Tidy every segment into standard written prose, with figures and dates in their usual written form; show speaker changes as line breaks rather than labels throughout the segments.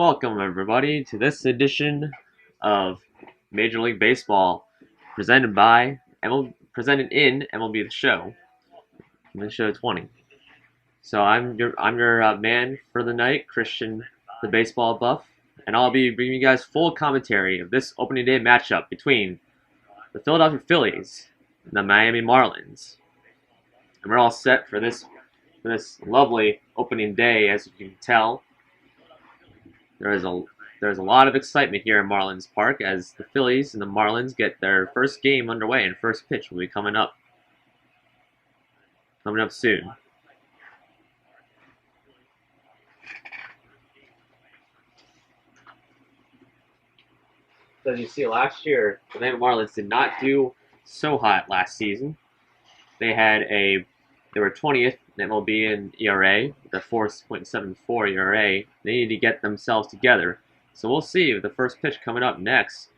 Welcome everybody to this edition of Major League Baseball, presented in MLB The Show 20. So I'm your man for the night, Christian, the baseball buff, and I'll be bringing you guys full commentary of this opening day matchup between the Philadelphia Phillies and the Miami Marlins. And we're all set for this lovely opening day, as you can tell. There's a lot of excitement here in Marlins Park as the Phillies and the Marlins get their first game underway, and first pitch will be coming up soon. So as you see, last year the Miami Marlins did not do so hot last season. They were 20th in MLB in ERA, with a 4.74 ERA. They need to get themselves together. So we'll see with the first pitch coming up next.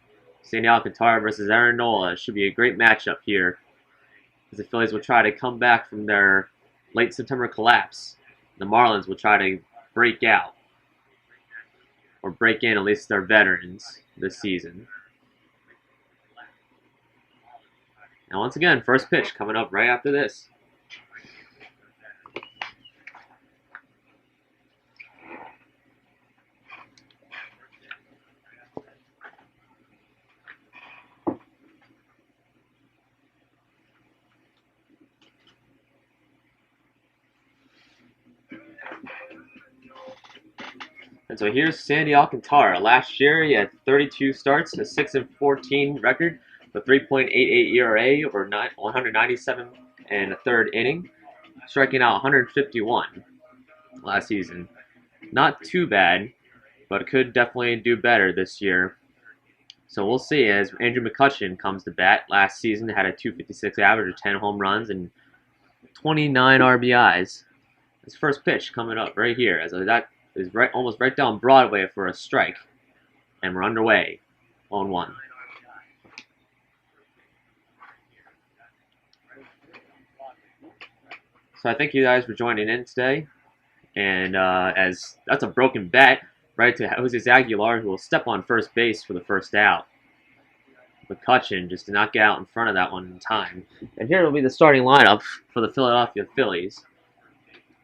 Sandy Alcantara versus Aaron Nola. It should be a great matchup here, as the Phillies will try to come back from their late September collapse. The Marlins will try to break out, or break in, at least their veterans this season. And once again, first pitch coming up right after this. And so here's Sandy Alcantara. Last year he had 32 starts, a 6-14 record, with 3.88 ERA over 197 and a third inning, striking out 151 last season. Not too bad, but could definitely do better this year. So we'll see as Andrew McCutchen comes to bat. Last season had a 256 average, 10 home runs, and 29 RBIs. His first pitch coming up right here, as that is almost right down Broadway for a strike, and we're underway, 0-1. So I thank you guys for joining in today, and as that's a broken bat right to Jose Aguilar, who will step on first base for the first out. McCutchen just did not get out in front of that one in time. And here will be the starting lineup for the Philadelphia Phillies.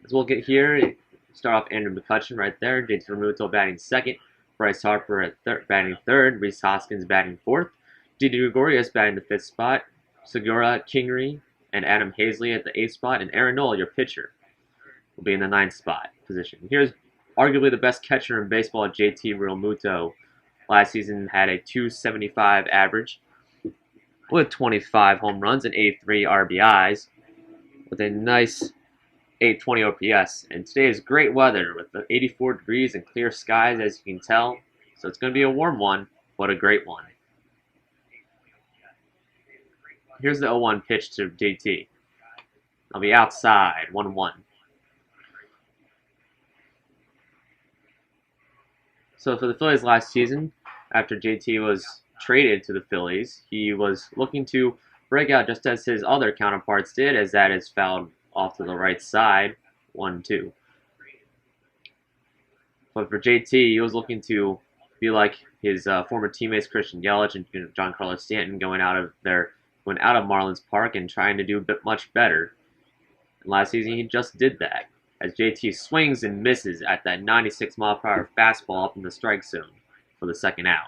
As we'll get here, start off Andrew McCutchen right there, JT Realmuto batting second, Bryce Harper at batting third, Rhys Hoskins batting fourth, Didi Gregorius batting the fifth spot, Segura, Kingery, and Adam Hazley at the eighth spot, and Aaron Nola, your pitcher, will be in the ninth spot position. Here's arguably the best catcher in baseball, JT Realmuto. Last season had a 275 average with 25 home runs and 83 RBIs with a nice 820 OPS. And today is great weather with the 84 degrees and clear skies, as you can tell. So it's going to be a warm one, but a great one. Here's the 0-1 pitch to JT. I'll be outside, 1-1. So for the Phillies last season, after JT was traded to the Phillies, he was looking to break out just as his other counterparts did, as that is fouled off to the right side, 1-2. But for JT, he was looking to be like his former teammates Christian Yelich and Giancarlo Stanton, going out of Marlins Park and trying to do a bit much better. And last season, he just did that, as JT swings and misses at that 96-mile-per-hour fastball up in the strike zone for the second out.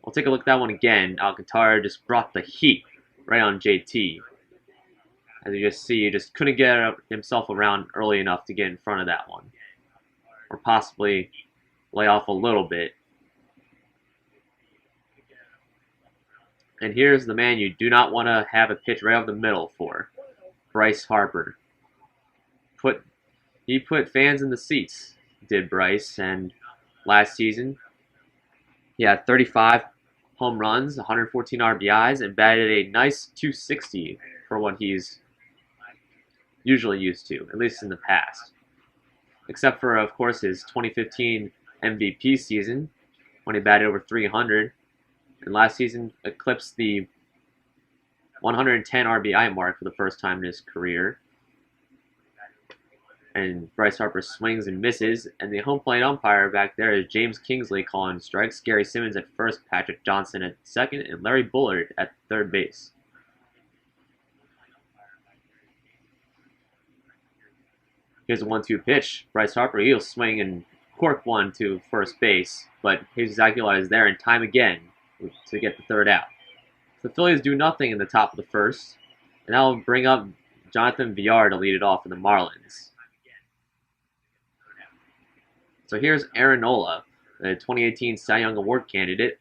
We'll take a look at that one again. Alcantara just brought the heat right on JT. As you just see, he just couldn't get himself around early enough to get in front of that one, or possibly lay off a little bit. And here's the man you do not want to have a pitch right over the middle for, Bryce Harper. He put fans in the seats, did Bryce, and last season he had 35 home runs, 114 RBIs, and batted a nice 260 for what he's usually used to, at least in the past. Except for, of course, his 2015 MVP season, when he batted over 300, and last season eclipsed the 110 RBI mark for the first time in his career. And Bryce Harper swings and misses, and the home plate umpire back there is James Kingsley calling strikes. Gary Simmons at first, Patrick Johnson at second, and Larry Bullard at third base. Here's a 1-2 pitch. Bryce Harper, he'll swing and cork one to first base, but Jesus Aguilar is there in time again to get the third out. The Phillies do nothing in the top of the first, and that'll bring up Jonathan Villar to lead it off for the Marlins. So here's Aaron Nola, the 2018 Cy Young Award candidate,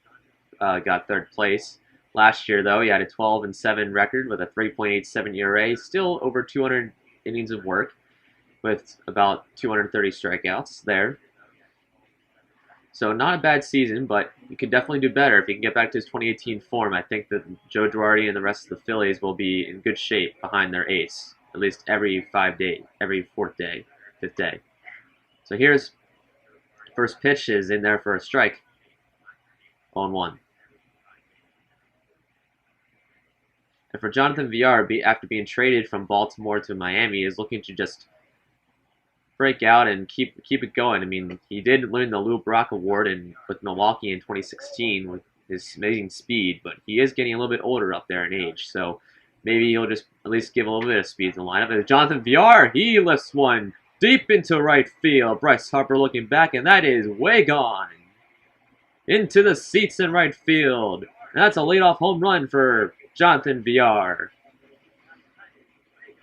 got third place. Last year, though, he had a 12-7 record with a 3.87 ERA, still over 200 innings of work, with about 230 strikeouts there. So not a bad season, but he could definitely do better if he can get back to his 2018 form. I think that Joe Girardi and the rest of the Phillies will be in good shape behind their ace, at least every 5 days, every fifth day. So here's first pitch is in there for a strike. 0-1. And for Jonathan Villar, after being traded from Baltimore to Miami, is looking to just break out and keep it going. I mean, he did win the Lou Brock Award with Milwaukee in 2016 with his amazing speed, but he is getting a little bit older up there in age, so maybe he'll just at least give a little bit of speed in the lineup. And Jonathan Villar, he lifts one deep into right field. Bryce Harper looking back, and that is way gone. Into the seats in right field. And that's a leadoff home run for Jonathan Villar,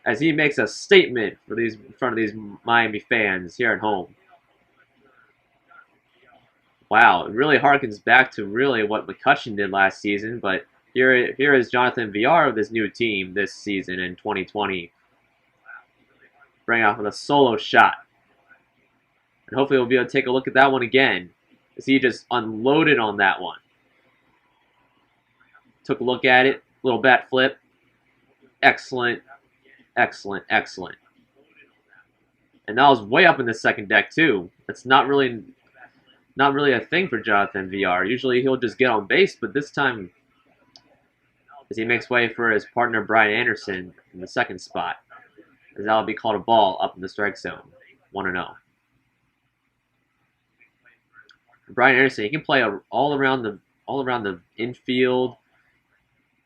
as he makes a statement in front of these Miami fans here at home. Wow, it really harkens back to really what McCutchen did last season, but here is Jonathan Villar of this new team this season in 2020. Bring out with a solo shot. And hopefully we'll be able to take a look at that one again, as he just unloaded on that one. Took a look at it, little bat flip. Excellent. Excellent, excellent. And that was way up in the second deck too. That's not really a thing for Jonathan Villar. Usually he'll just get on base, but this time, as he makes way for his partner Brian Anderson in the second spot, as that'll be called a ball up in the strike zone, 1-0. Brian Anderson, he can play all around the infield,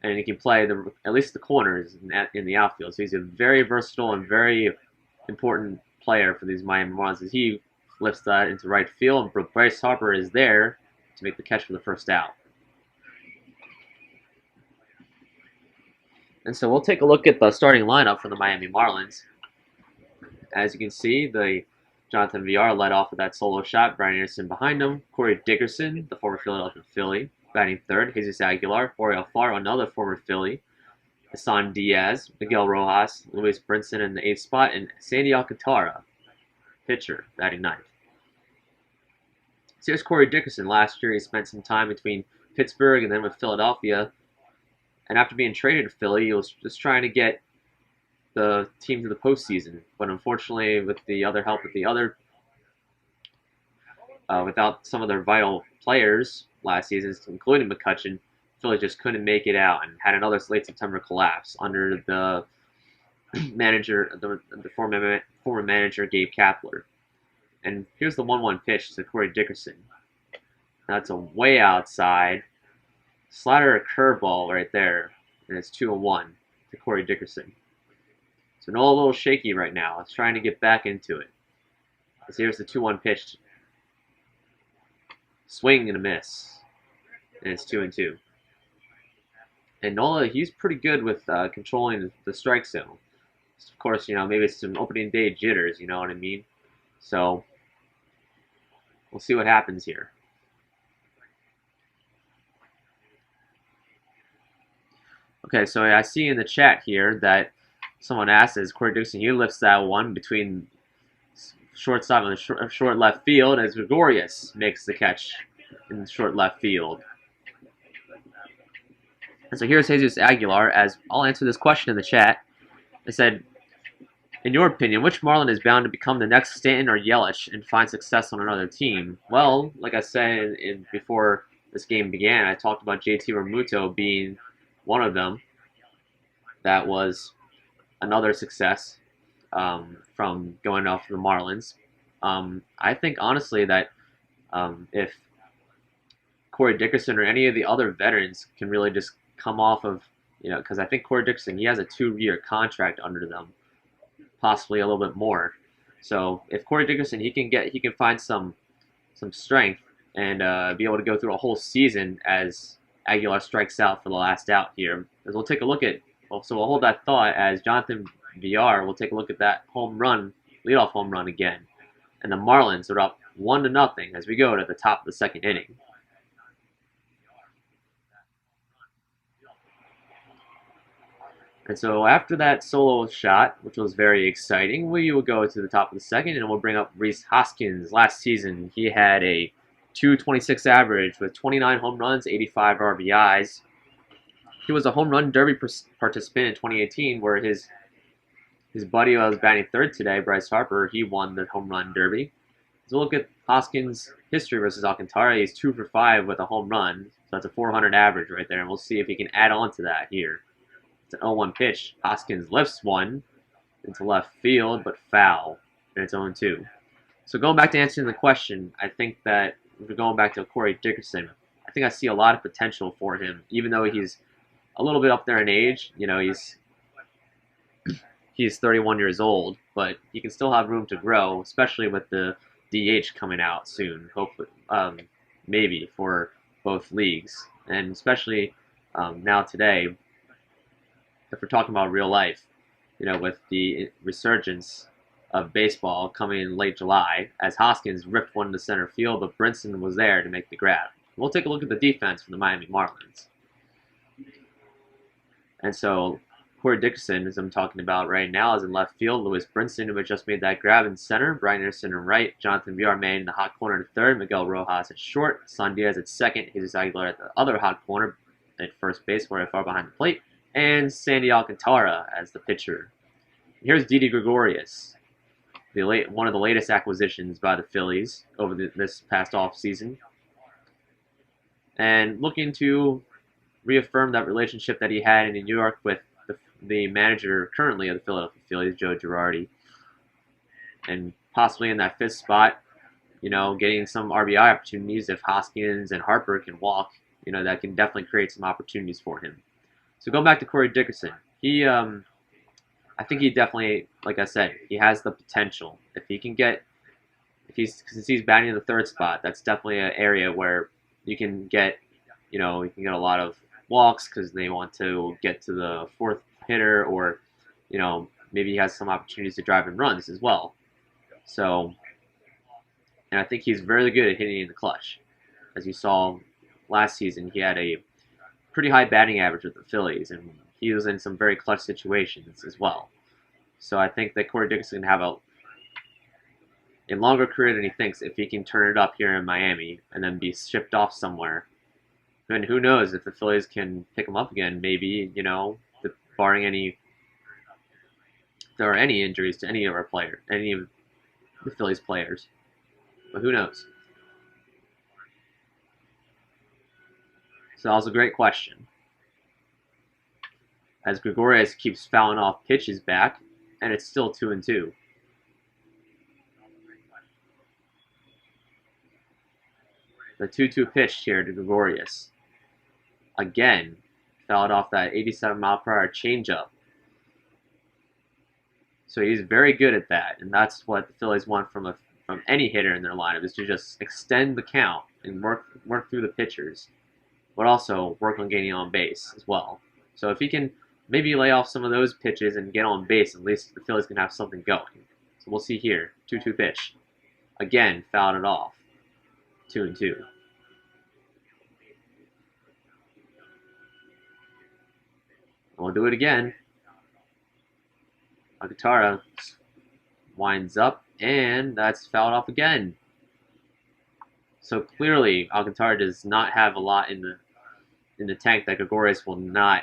and he can play at least the corners in the outfield. So he's a very versatile and very important player for these Miami Marlins, as he lifts that into right field, and Bryce Harper is there to make the catch for the first out. And so we'll take a look at the starting lineup for the Miami Marlins. As you can see, Jonathan Villar led off with that solo shot. Brian Anderson behind him. Corey Dickerson, the former Philadelphia Philly, batting third. Jesus Aguilar, Jorge Alfaro, another former Philly. Hassan Diaz, Miguel Rojas, Luis Brinson in the 8th spot, and Sandy Alcantara, pitcher, batting 9th. So here's Corey Dickerson. Last year he spent some time between Pittsburgh and then with Philadelphia. And after being traded to Philly, he was just trying to get the team to the postseason. But unfortunately, with the other help without some of their vital players last season, including McCutchen, Philly just couldn't make it out and had another late September collapse under the manager, the former manager Gabe Kapler. And here's the 1-1 pitch to Corey Dickerson. That's a way outside. Slider, a curveball right there, and it's 2-1 to Corey Dickerson. So Nola a little shaky right now. It's trying to get back into it. So here's the 2-1 pitch. Swing and a miss, and it's 2-2. And Nola, he's pretty good with controlling the strike zone. Of course, maybe it's some opening day jitters, you know what I mean? So we'll see what happens here. Okay, so I see in the chat here that someone asked, is Corey Dickerson, he lifts that one between shortstop and short left field, as Gregorius makes the catch in short left field. And so here's Jesus Aguilar, as I'll answer this question in the chat. I said, in your opinion, which Marlin is bound to become the next Stanton or Yelich and find success on another team? Well, like I said before this game began, I talked about JT Realmuto being one of them. That was another success. from going off the Marlins. I think honestly that if Corey Dickerson or any of the other veterans can really just come off of, because I think Corey Dickerson, he has a 2-year contract under them, possibly a little bit more. So if Corey Dickerson, he can find some strength and be able to go through a whole season as Aguilar strikes out for the last out here. As we'll take a look at, so we'll hold that thought as Jonathan VR will take a look at that home run, leadoff home run again. And the Marlins are up 1-0 as we go to the top of the second inning. And so after that solo shot, which was very exciting, we will go to the top of the second and we'll bring up Rhys Hoskins. Last season, he had a .226 average with 29 home runs, 85 RBIs. He was a home run derby participant in 2018 where his buddy was batting third today, Bryce Harper, he won the home run derby. So look at Hoskins' history versus Alcantara. He's 2 for 5 with a home run. So that's a 400 average right there. And we'll see if he can add on to that here. It's an 0-1 pitch. Hoskins lifts one into left field, but foul. And it's 0-2. So going back to answering the question, I think that if we're going back to Corey Dickerson, I think I see a lot of potential for him, even though he's a little bit up there in age. He's 31 years old, but he can still have room to grow, especially with the DH coming out soon, hopefully, maybe for both leagues, and especially now today, if we're talking about real life, with the resurgence of baseball coming in late July, as Hoskins ripped one to center field, but Brinson was there to make the grab. We'll take a look at the defense for the Miami Marlins. And so Corey Dickerson, as I'm talking about right now, is in left field. Lewis Brinson, who had just made that grab in center. Brian Anderson in right. Jonathan Villar in the hot corner at third. Miguel Rojas at short. San Diaz at second. Jesus Aguilar at the other hot corner at first base, where far behind the plate. And Sandy Alcantara as the pitcher. Here's Didi Gregorius, one of the latest acquisitions by the Phillies over this past offseason. And looking to reaffirm that relationship that he had in New York with the manager currently of the Philadelphia Phillies, Joe Girardi. And possibly in that 5th spot, getting some RBI opportunities if Hoskins and Harper can walk, that can definitely create some opportunities for him. So going back to Corey Dickerson, I think he definitely, like I said, he has the potential. Since he's batting in the 3rd spot, that's definitely an area where you can get, a lot of walks because they want to get to the 4th hitter, or maybe he has some opportunities to drive in runs as well. So, and I think he's very good at hitting in the clutch. As you saw last season, he had a pretty high batting average with the Phillies, and he was in some very clutch situations as well. So I think that Corey Dickerson can have a longer career than he thinks if he can turn it up here in Miami and then be shipped off somewhere. And who knows if the Phillies can pick him up again, maybe, barring if there are any injuries to any of the Phillies players. But who knows? So that was a great question. As Gregorius keeps fouling off pitches back, and it's still 2-2. The 2-2 pitch here to Gregorius. Again, fouled off that 87-mile-per-hour changeup. So he's very good at that, and that's what the Phillies want from any hitter in their lineup, is to just extend the count and work through the pitchers, but also work on getting on base as well. So if he can maybe lay off some of those pitches and get on base, at least the Phillies can have something going. So we'll see here, 2-2 pitch. Again, fouled it off, 2-2. We'll do it again. Alcantara winds up, and that's fouled off again. So clearly, Alcantara does not have a lot in the tank that Gregorius will not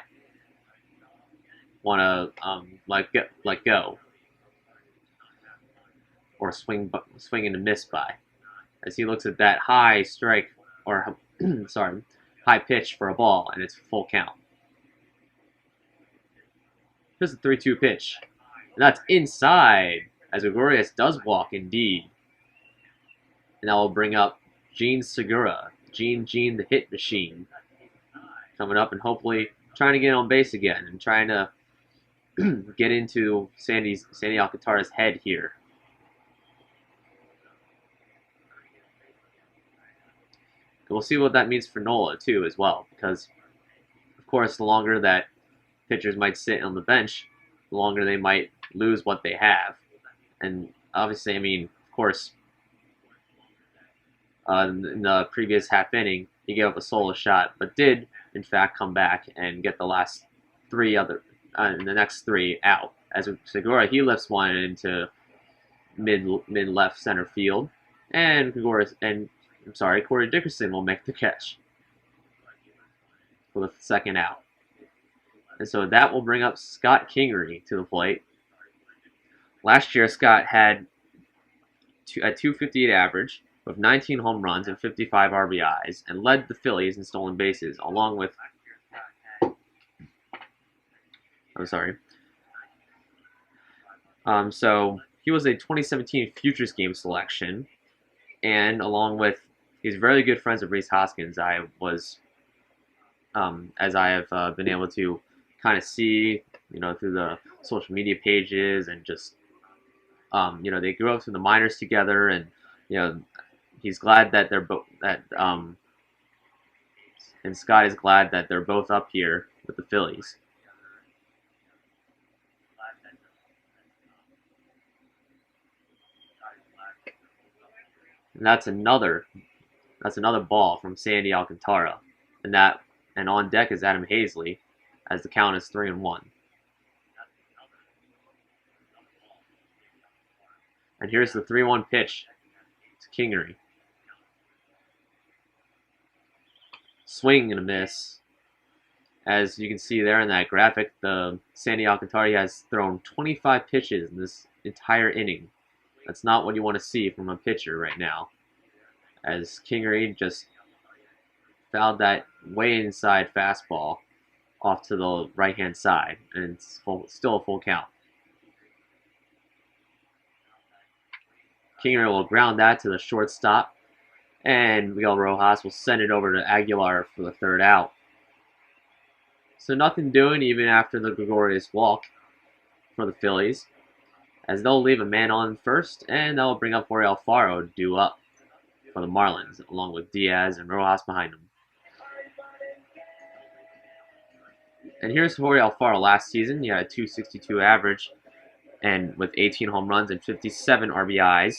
want to let go or swing and a miss by, as he looks at that high strike or high pitch for a ball, and it's full count. Here's the 3-2 pitch. And that's inside, as Gregorius does walk indeed. And that will bring up Gene Segura, Gene the hit machine, coming up and hopefully trying to get on base again and trying to get into Sandy Alcantara's head here. And we'll see what that means for Nola too as well, because of course the longer that pitchers might sit on the bench, the longer they might lose what they have. And obviously, I mean, of course, in the previous half inning, he gave up a solo shot, but did in fact come back and get the last in the next three out. As Segura, he lifts one into mid left center field, and Corey Dickerson will make the catch for the second out. And so that will bring up Scott Kingery to the plate. Last year, Scott had a 258 average with 19 home runs and 55 RBIs, and led the Phillies in stolen bases, along with so he was a 2017 Futures Game selection, and along with he's very good friends with Rhys Hoskins. As I have been able to kind of see, through the social media pages and just, they grew up through the minors together, and he's glad that they're both and Scott is glad that they're both up here with the Phillies. And that's another ball from Sandy Alcantara, and on deck is Adam Hazley, as the count is 3-1. And here's the 3-1 pitch to Kingery. Swing and a miss. As you can see there in that graphic, the Sandy Alcantara has thrown 25 pitches in this entire inning. That's not what you want to see from a pitcher right now. As Kingery just fouled that way inside fastball off to the right-hand side, and it's still a full count. Kingery will ground that to the shortstop, and Miguel Rojas will send it over to Aguilar for the third out. So nothing doing even after the Gregorius walk for the Phillies, as they'll leave a man on first, and they'll bring up Jorge Alfaro to do up for the Marlins, along with Diaz and Rojas behind him. And here's Jorge Alfaro last season. He had a 262 average, and with 18 home runs and 57 RBIs,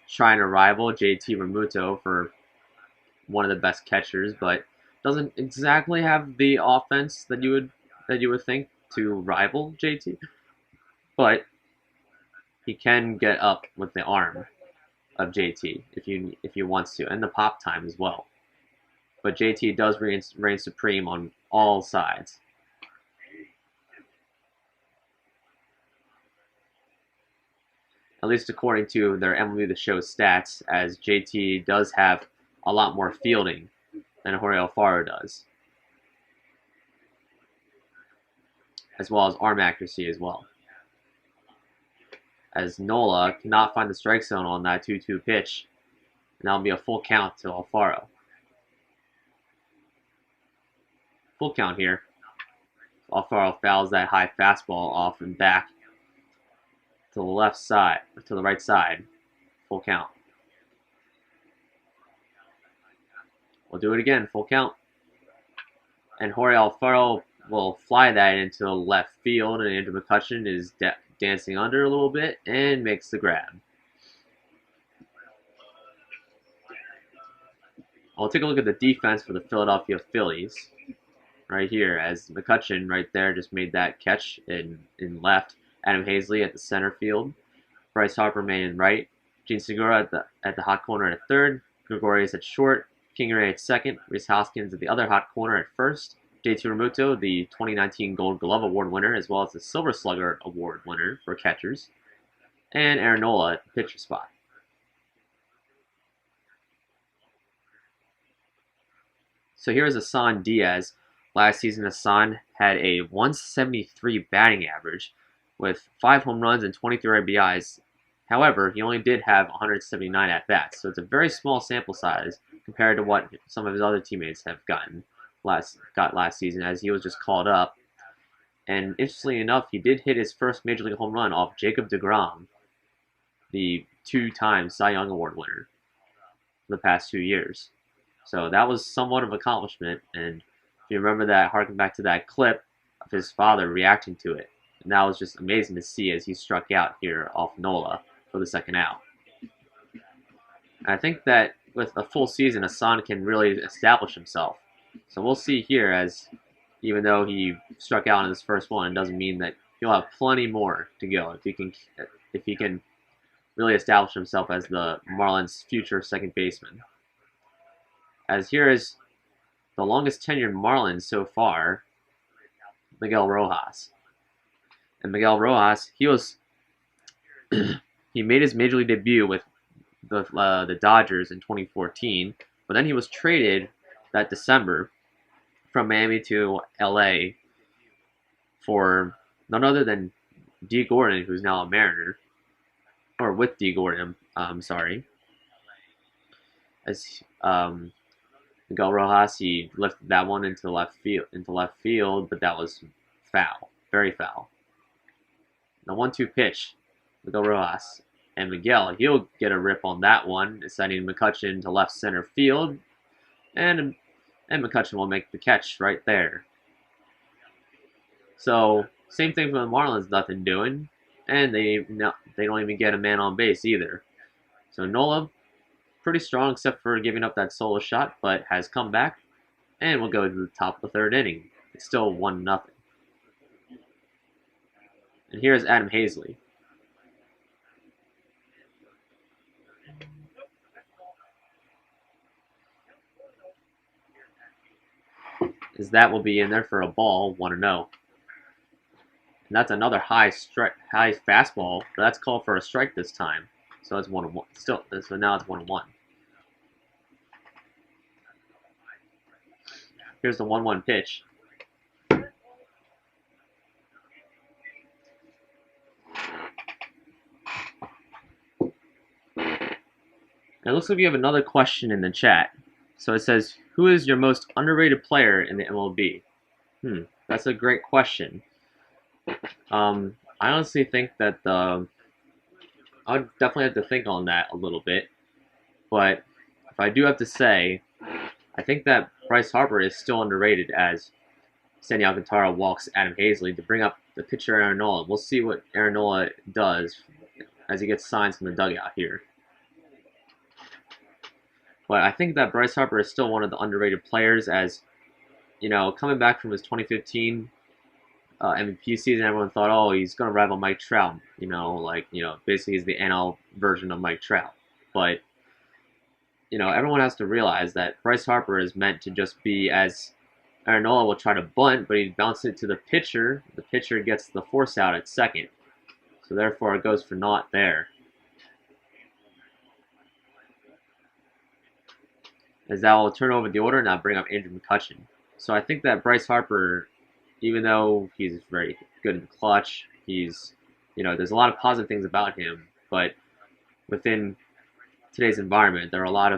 trying to rival JT Realmuto for one of the best catchers, but doesn't exactly have the offense that you would think to rival JT. But he can get up with the arm of JT if he wants to, and the pop time as well. But JT does reign supreme on all sides. At least according to their MLB The Show stats, as JT does have a lot more fielding than Jorge Alfaro does, as well as arm accuracy as well. As Nola cannot find the strike zone on that 2-2 pitch, and that'll be a full count to Alfaro. Full count here. Alfaro fouls that high fastball off and back to the left side, to the right side. Full count. We'll do it again, full count. And Jorge Alfaro will fly that into left field, and Andrew McCutchen is dancing under a little bit and makes the grab. I'll take a look at the defense for the Philadelphia Phillies right here, as McCutchen right there just made that catch in left. Adam Hazley at the center field. Bryce Harper man in right. Gene Segura at the hot corner at third. Gregorius at short. Kingery at second. Rhys Hoskins at the other hot corner at first. JT Realmuto, the 2019 Gold Glove Award winner, as well as the Silver Slugger Award winner for catchers. And Aaron Nola at the pitcher spot. So here's Hassan Diaz. Last season, Hassan had a 173 batting average with 5 home runs and 23 RBIs. However, he only did have 179 at-bats, so it's a very small sample size compared to what some of his other teammates have got last season, as he was just called up. And interestingly enough, he did hit his first Major League home run off Jacob deGrom, the 2-time Cy Young Award winner for the past 2 years. So that was somewhat of an accomplishment, and if you remember that, harken back to that clip of his father reacting to it. And that was just amazing to see as he struck out here off Nola for the second out. And I think that with a full season, Hassan can really establish himself. So we'll see here, as even though he struck out in his first one, it doesn't mean that he'll have plenty more to go if he can really establish himself as the Marlins' future second baseman. As here is the longest tenured Marlins so far, Miguel Rojas. And Miguel Rojas, he made his major league debut with the Dodgers in 2014, but then he was traded that December from Miami to LA for none other than D. Gordon, who's now a Mariner, or with D. Gordon, I'm sorry. As Miguel Rojas, he lifted that one into left field, but that was foul, very foul. The 1-2 pitch, Miguel Rojas, and Miguel, he'll get a rip on that one, sending McCutchen to left center field, and McCutchen will make the catch right there. So same thing for the Marlins, nothing doing, and they don't even get a man on base either. So Nola, pretty strong except for giving up that solo shot, but has come back, and we'll go to the top of the third inning. It's still 1-0. And here's Adam Hazley. As that will be in there for a ball, 1-0. And that's another high fastball, but that's called for a strike this time. So it's 1-1. So now it's 1-1. Here's the 1-1 pitch. And it looks like we have another question in the chat. So it says, who is your most underrated player in the MLB? That's a great question. I honestly think that I would definitely have to think on that a little bit. But if I do have to say, I think that Bryce Harper is still underrated, as Sandy Alcantara walks Adam Hazley to bring up the pitcher Aaron Nola. We'll see what Aaron Nola does as he gets signs from the dugout here. But I think that Bryce Harper is still one of the underrated players, as, you know, coming back from his 2015 MVP season, everyone thought, oh, he's going to rival Mike Trout. Basically he's the NL version of Mike Trout. But, everyone has to realize that Bryce Harper is meant to just be, as Aaron Nola will try to bunt, but he bounces it to the pitcher. The pitcher gets the force out at second. So therefore it goes for naught there. As that will turn over the order and now bring up Andrew McCutchen. So I think that Bryce Harper, even though he's very good in the clutch, there's a lot of positive things about him, but within today's environment, there are a lot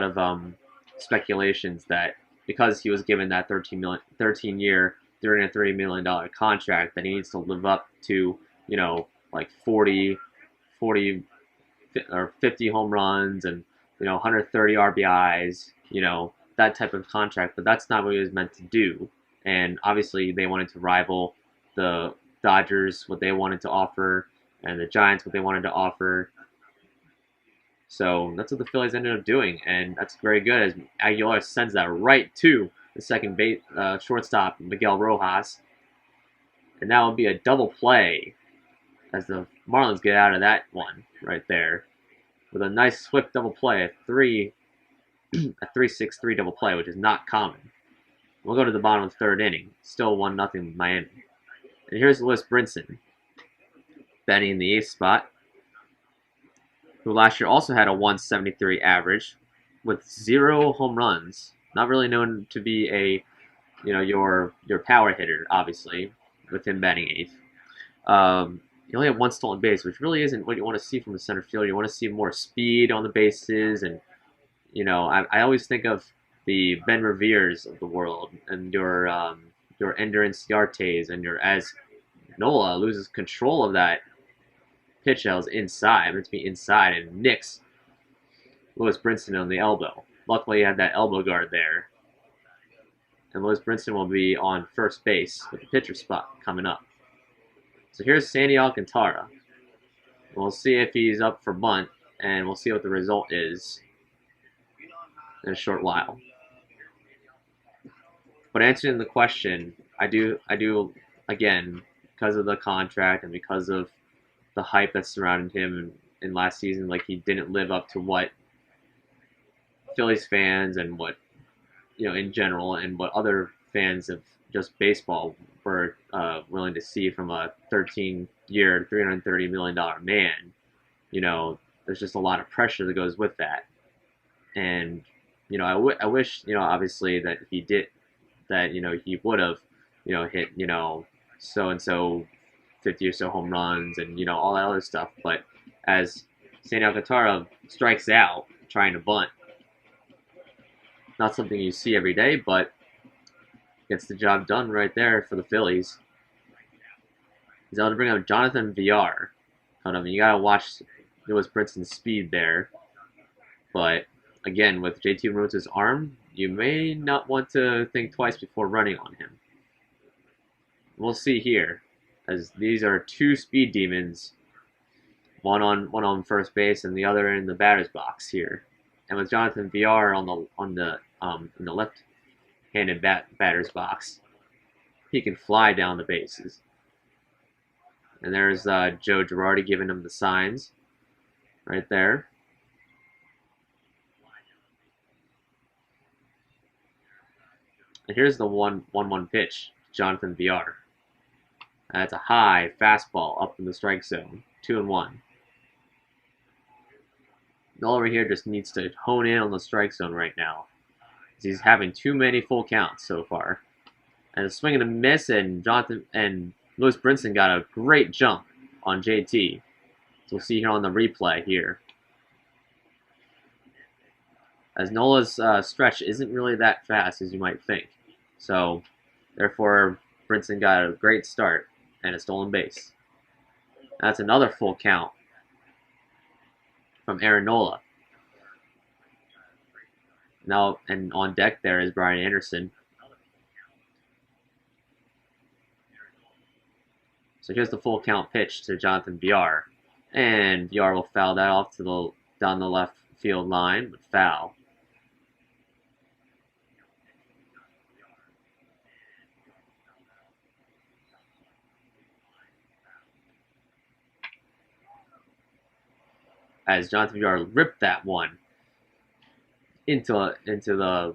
of speculations that because he was given that 13-year, $330 million contract, that he needs to live up to, like 40 or 50 home runs and 130 RBIs, that type of contract. But that's not what he was meant to do. And obviously, they wanted to rival the Dodgers, what they wanted to offer, and the Giants, what they wanted to offer. So that's what the Phillies ended up doing, and that's very good, as Aguilar sends that right to the second base shortstop, Miguel Rojas. And that will be a double play as the Marlins get out of that one right there with a nice swift double play, a 3-6-3 double play, which is not common. We'll go to the bottom of the third inning. Still 1-0 Miami. And here's Lewis Brinson, batting in the 8th spot, who last year also had a 173 average with 0 home runs. Not really known to be a, your power hitter, obviously, with him batting 8th. He only had one stolen base, which really isn't what you want to see from a center fielder. You want to see more speed on the bases, and I always think of the Ben Revere's of the world, and your Ender Inciartes, and your as Nola loses control of that pitch that was inside, meant to be inside, and nicks Lewis Brinson on the elbow. Luckily, he had that elbow guard there, and Lewis Brinson will be on first base with the pitcher spot coming up. So here's Sandy Alcantara. We'll see if he's up for bunt, and we'll see what the result is in a short while. But answering the question, I do again, because of the contract and because of the hype that surrounded him in last season, like he didn't live up to what Phillies fans and what in general and what other fans of just baseball were willing to see from a 13-year, $330 million man. There's just a lot of pressure that goes with that, and I wish obviously that he did that. He would have hit so and so 50 or so home runs and all that other stuff. But as Sandy Alcantara strikes out trying to bunt, not something you see every day, but gets the job done right there for the Phillies. He's able to bring up Jonathan Villar. You gotta watch Lewis Brinson's speed there, but again, with JT Realmuto's arm, you may not want to think twice before running on him. We'll see here, as these are two speed demons, one on first base and the other in the batter's box here. And with Jonathan Villar in the left-handed batter's box, he can fly down the bases. And there's Joe Girardi giving him the signs right there. And here's the 1-1 pitch, Jonathan Villar. That's a high fastball up in the strike zone, 2-1. Nola over here just needs to hone in on the strike zone right now. He's having too many full counts so far. And a swing and a miss, and Lewis Brinson got a great jump on JT. So we'll see here on the replay here. As Nola's stretch isn't really that fast as you might think. So, therefore, Brinson got a great start and a stolen base. That's another full count from Aaron Nola. Now, and on deck there is Brian Anderson. So here's the full count pitch to Jonathan Villar. And Villar will foul that off to down the left field line, but foul. As Jonathan Villar ripped that one into the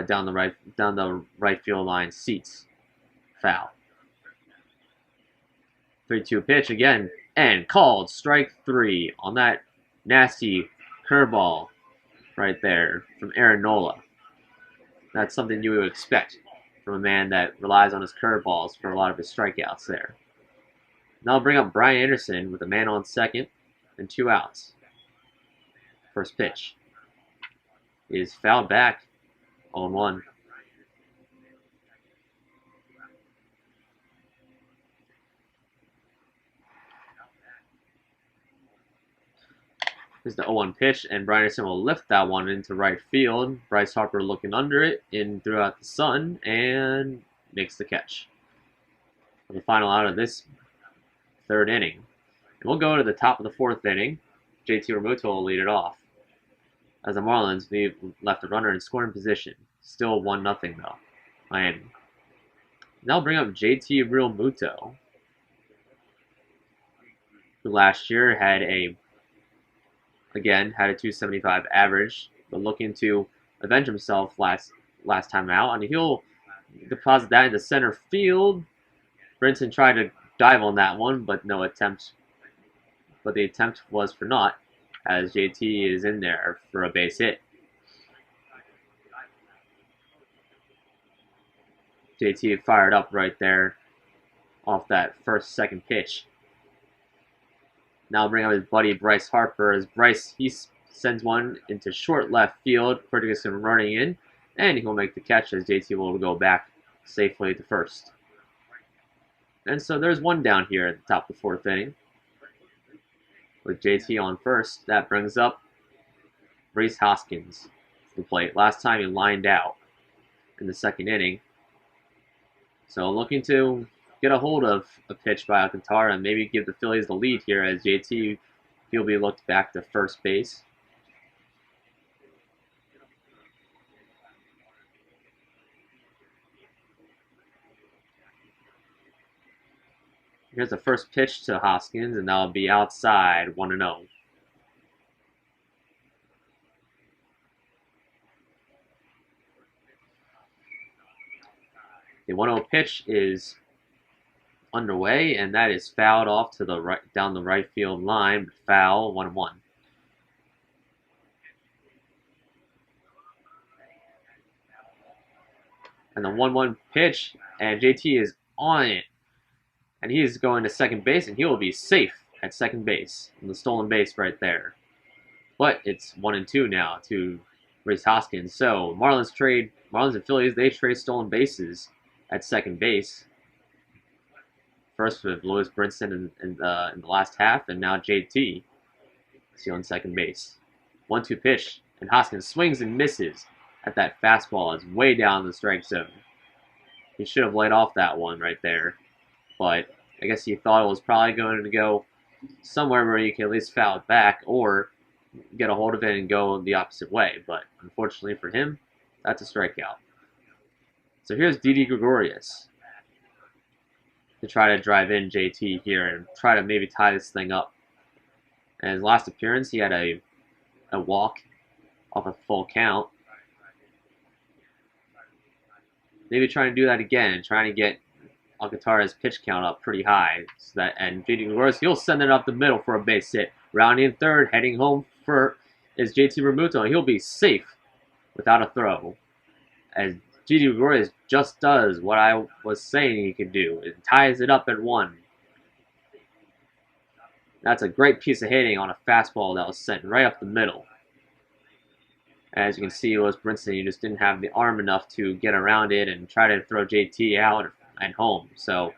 down the right field line seats. Foul. 3-2 pitch again, and called strike 3 on that nasty curveball right there from Aaron Nola. That's something you would expect from a man that relies on his curveballs for a lot of his strikeouts there. Now I'll bring up Brian Anderson with a man on second and 2 outs. First pitch is fouled back, 0-1. Here's the 0-1 pitch, and Brian Anderson will lift that one into right field. Bryce Harper looking under it, in throughout the sun, and makes the catch. For the final out of this third inning. And we'll go to the top of the fourth inning. JT Realmuto will lead it off. As the Marlins leave left a runner in scoring position. Still 1-0 though. Miami. Now I'll bring up JT Realmuto, who last year had a 275 average, but looking to avenge himself last time out, and he'll deposit that into center field. Brinson tried to dive on that one, but no attempt. But the attempt was for naught, as JT is in there for a base hit. JT fired up right there off that second pitch. Now bring up his buddy Bryce Harper. As Bryce, he sends one into short left field. Ferguson running in, and he'll make the catch as JT will go back safely to first. And so there's one down here at the top of the fourth inning with JT on first. That brings up Rhys Hoskins to the plate. Last time he lined out in the second inning. So looking to get a hold of a pitch by Alcantara and maybe give the Phillies the lead here as JT will be looked back to first base. Here's the first pitch to Hoskins, and that'll be outside, 1-0. The 1-0 pitch is underway, and that is fouled off to the right, down the right field line. Foul, 1-1. And the 1-1 pitch, and JT is on it. And he is going to second base, and he will be safe at second base on the stolen base right there. But it's 1-2 now to Rhys Hoskins. So Marlins and Phillies, they trade stolen bases at second base. First with Lewis Brinson in the last half, and now JT stealing second base. 1-2 pitch, and Hoskins swings and misses at that fastball. It's way down the strike zone. He should have laid off that one right there. But I guess he thought it was probably going to go somewhere where you can at least foul it back or get a hold of it and go the opposite way. But unfortunately for him, that's a strikeout. So here's Didi Gregorius to try to drive in JT here and try to maybe tie this thing up. And his last appearance, he had a walk off a full count. Maybe trying to do that again, trying to get Alcantara's pitch count up pretty high. So that, and JT Gregorius, he'll send it up the middle for a base hit. Rounding in third, heading home for is JT Realmuto. He'll be safe without a throw. As JT Gregorius just does what I was saying he could do. It ties it up at 1. That's a great piece of hitting on a fastball that was sent right up the middle. As you can see, Lewis Brinson, he just didn't have the arm enough to get around it and try to throw JT out and home. So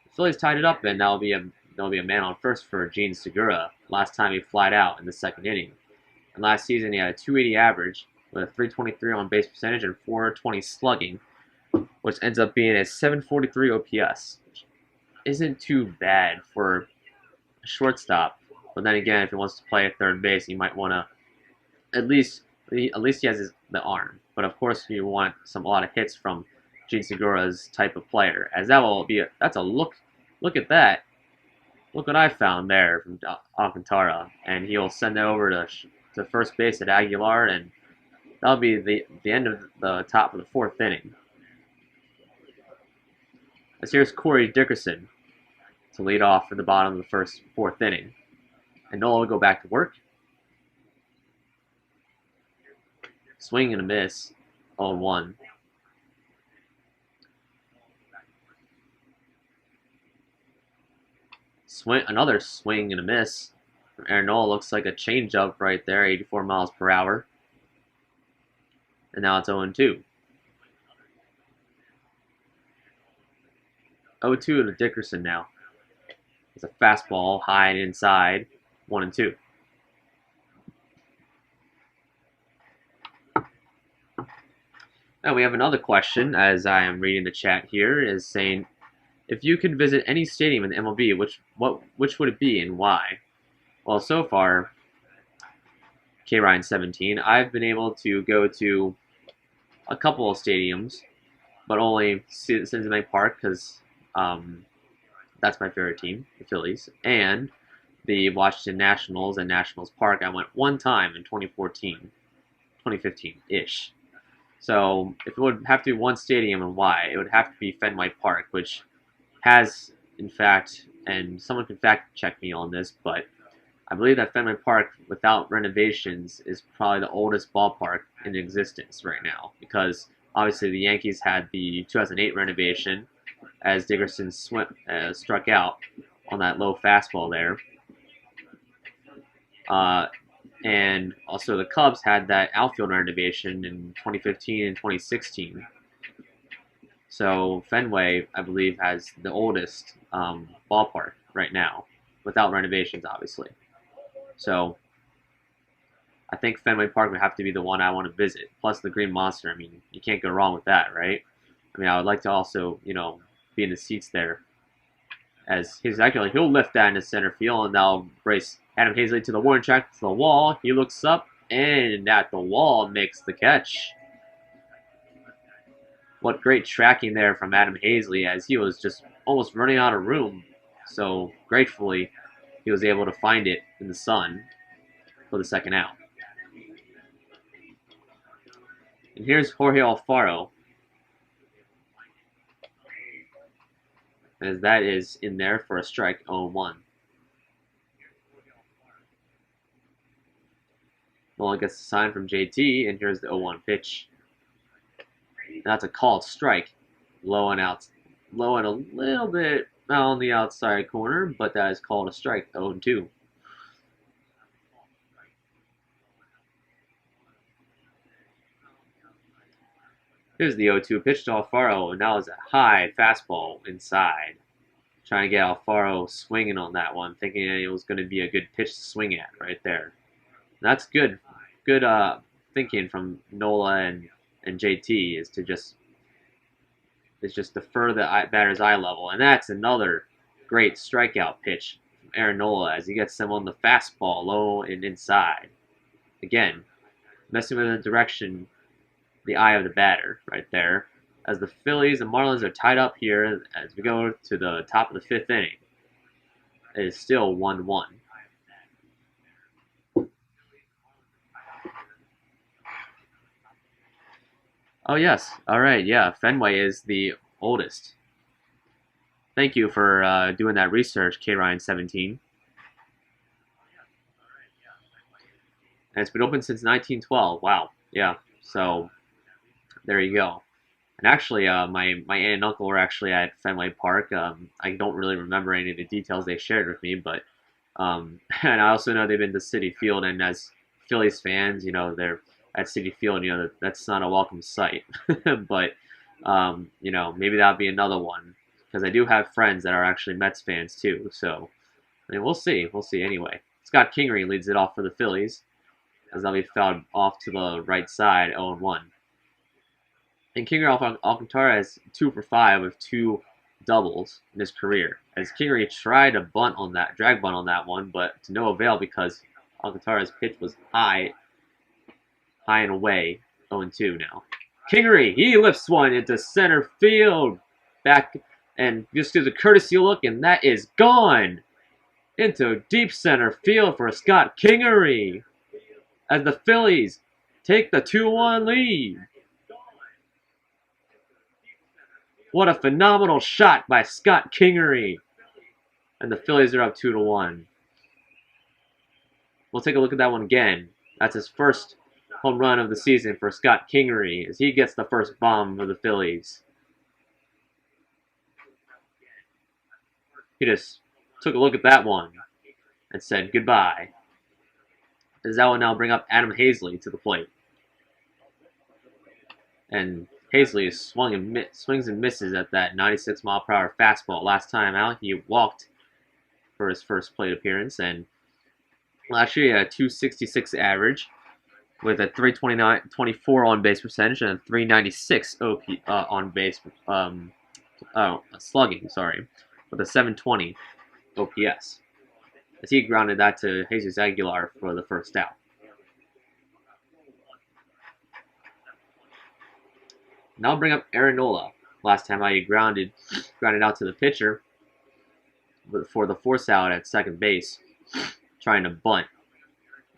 the Phillies tied it up, and that'll be a man on first for Gene Segura. Last time he flied out in the second inning. And last season he had a 280 average with a 323 on base percentage and 420 slugging, which ends up being a 743 OPS, which isn't too bad for a shortstop. But then again, if he wants to play at third base, he might want to at least he has the arm. But of course, you want a lot of hits from Gene Segura's type of player, as that will be that's a look. Look at that. Look what I found there from Alcantara, and he'll send it over to first base at Aguilar, and that'll be the end of the top of the fourth inning. As here's Corey Dickerson to lead off for the bottom of the fourth inning, and Nola will go back to work. Swing and a miss, 0-1. Another swing and a miss from Aaron Nola. Looks like a changeup right there, 84 miles per hour. And now it's 0-2. 0-2 to Dickerson now. It's a fastball high and inside, 1-2. Now we have another question, as I am reading the chat here, is saying, if you could visit any stadium in the MLB, which would it be and why? Well, so far, K-Ryan17, I've been able to go to a couple of stadiums, but only Cincinnati Park, because that's my favorite team, the Phillies, and the Washington Nationals and Nationals Park. I went one time in 2015-ish. So if it would have to be one stadium and why, it would have to be Fenway Park, which has, in fact, and someone can fact check me on this, but I believe that Fenway Park, without renovations, is probably the oldest ballpark in existence right now, because obviously the Yankees had the 2008 renovation, as Dickerson struck out on that low fastball there. And also the Cubs had that outfield renovation in 2015 and 2016. So Fenway, I believe, has the oldest ballpark right now, without renovations, obviously. So I think Fenway Park would have to be the one I want to visit. Plus the Green Monster. I mean, you can't go wrong with that, right? I mean, I would like to also, be in the seats there. As he'll lift that into center field, and that'll brace Adam Hazley to the warning track to the wall. He looks up, and at the wall makes the catch. What great tracking there from Adam Hazley, as he was just almost running out of room. So gratefully, he was able to find it in the sun for the second out. And here's Jorge Alfaro, as that is in there for a strike, 0-1. Nolan gets a sign from JT, and here's the 0-1 pitch. And that's a called strike, low and a little bit on the outside corner, but that is called a strike, 0-2. Here's the 0-2 pitch to Alfaro, and that was a high fastball inside. Trying to get Alfaro swinging on that one, thinking it was going to be a good pitch to swing at right there. And that's good thinking from Nola and JT is to just defer the batter's eye level. And that's another great strikeout pitch from Aaron Nola as he gets him on the fastball low and inside. Again, messing with the direction, the eye of the batter right there. As the Phillies and Marlins are tied up here as we go to the top of the fifth inning. It is still 1-1. Oh, yes. All right. Yeah. Fenway is the oldest. Thank you for doing that research, K-Ryan17. And it's been open since 1912. Wow. Yeah. So there you go. And actually, my aunt and uncle were actually at Fenway Park. I don't really remember any of the details they shared with me, but and I also know they've been to Citi Field, and as Phillies fans, they're at Citi Field. That's not a welcome sight. But maybe that'll be another one because I do have friends that are actually Mets fans too. So I mean, we'll see. We'll see. Anyway, Scott Kingery leads it off for the Phillies as they'll be fouled off to the right side, 0-1. And Kingery Alcantara is 2 for 5 with 2 doubles in his career. As Kingery tried to drag bunt on that one, but to no avail because Alcantara's pitch was high and away, 0-2 now. Kingery, he lifts one into center field, back, and just gives a courtesy look, and that is gone into deep center field for Scott Kingery as the Phillies take the 2-1 lead. What a phenomenal shot by Scott Kingery. And the Phillies are up 2-1. We'll take a look at that one again. That's his first home run of the season for Scott Kingery as he gets the first bomb for the Phillies. He just took a look at that one and said goodbye. As that will now bring up Adam Hazley to the plate. And Hazley swings and misses at that 96-mile-per-hour fastball. Last time out, he walked for his first plate appearance, and last year he had a 266 average with a 324 on-base percentage and a 396 OP on base slugging, with a 720 OPS. As he grounded that to Jesus Aguilar for the first out. Now I'll bring up Aaron Nola. Last time he grounded out to the pitcher for the force out at second base, trying to bunt.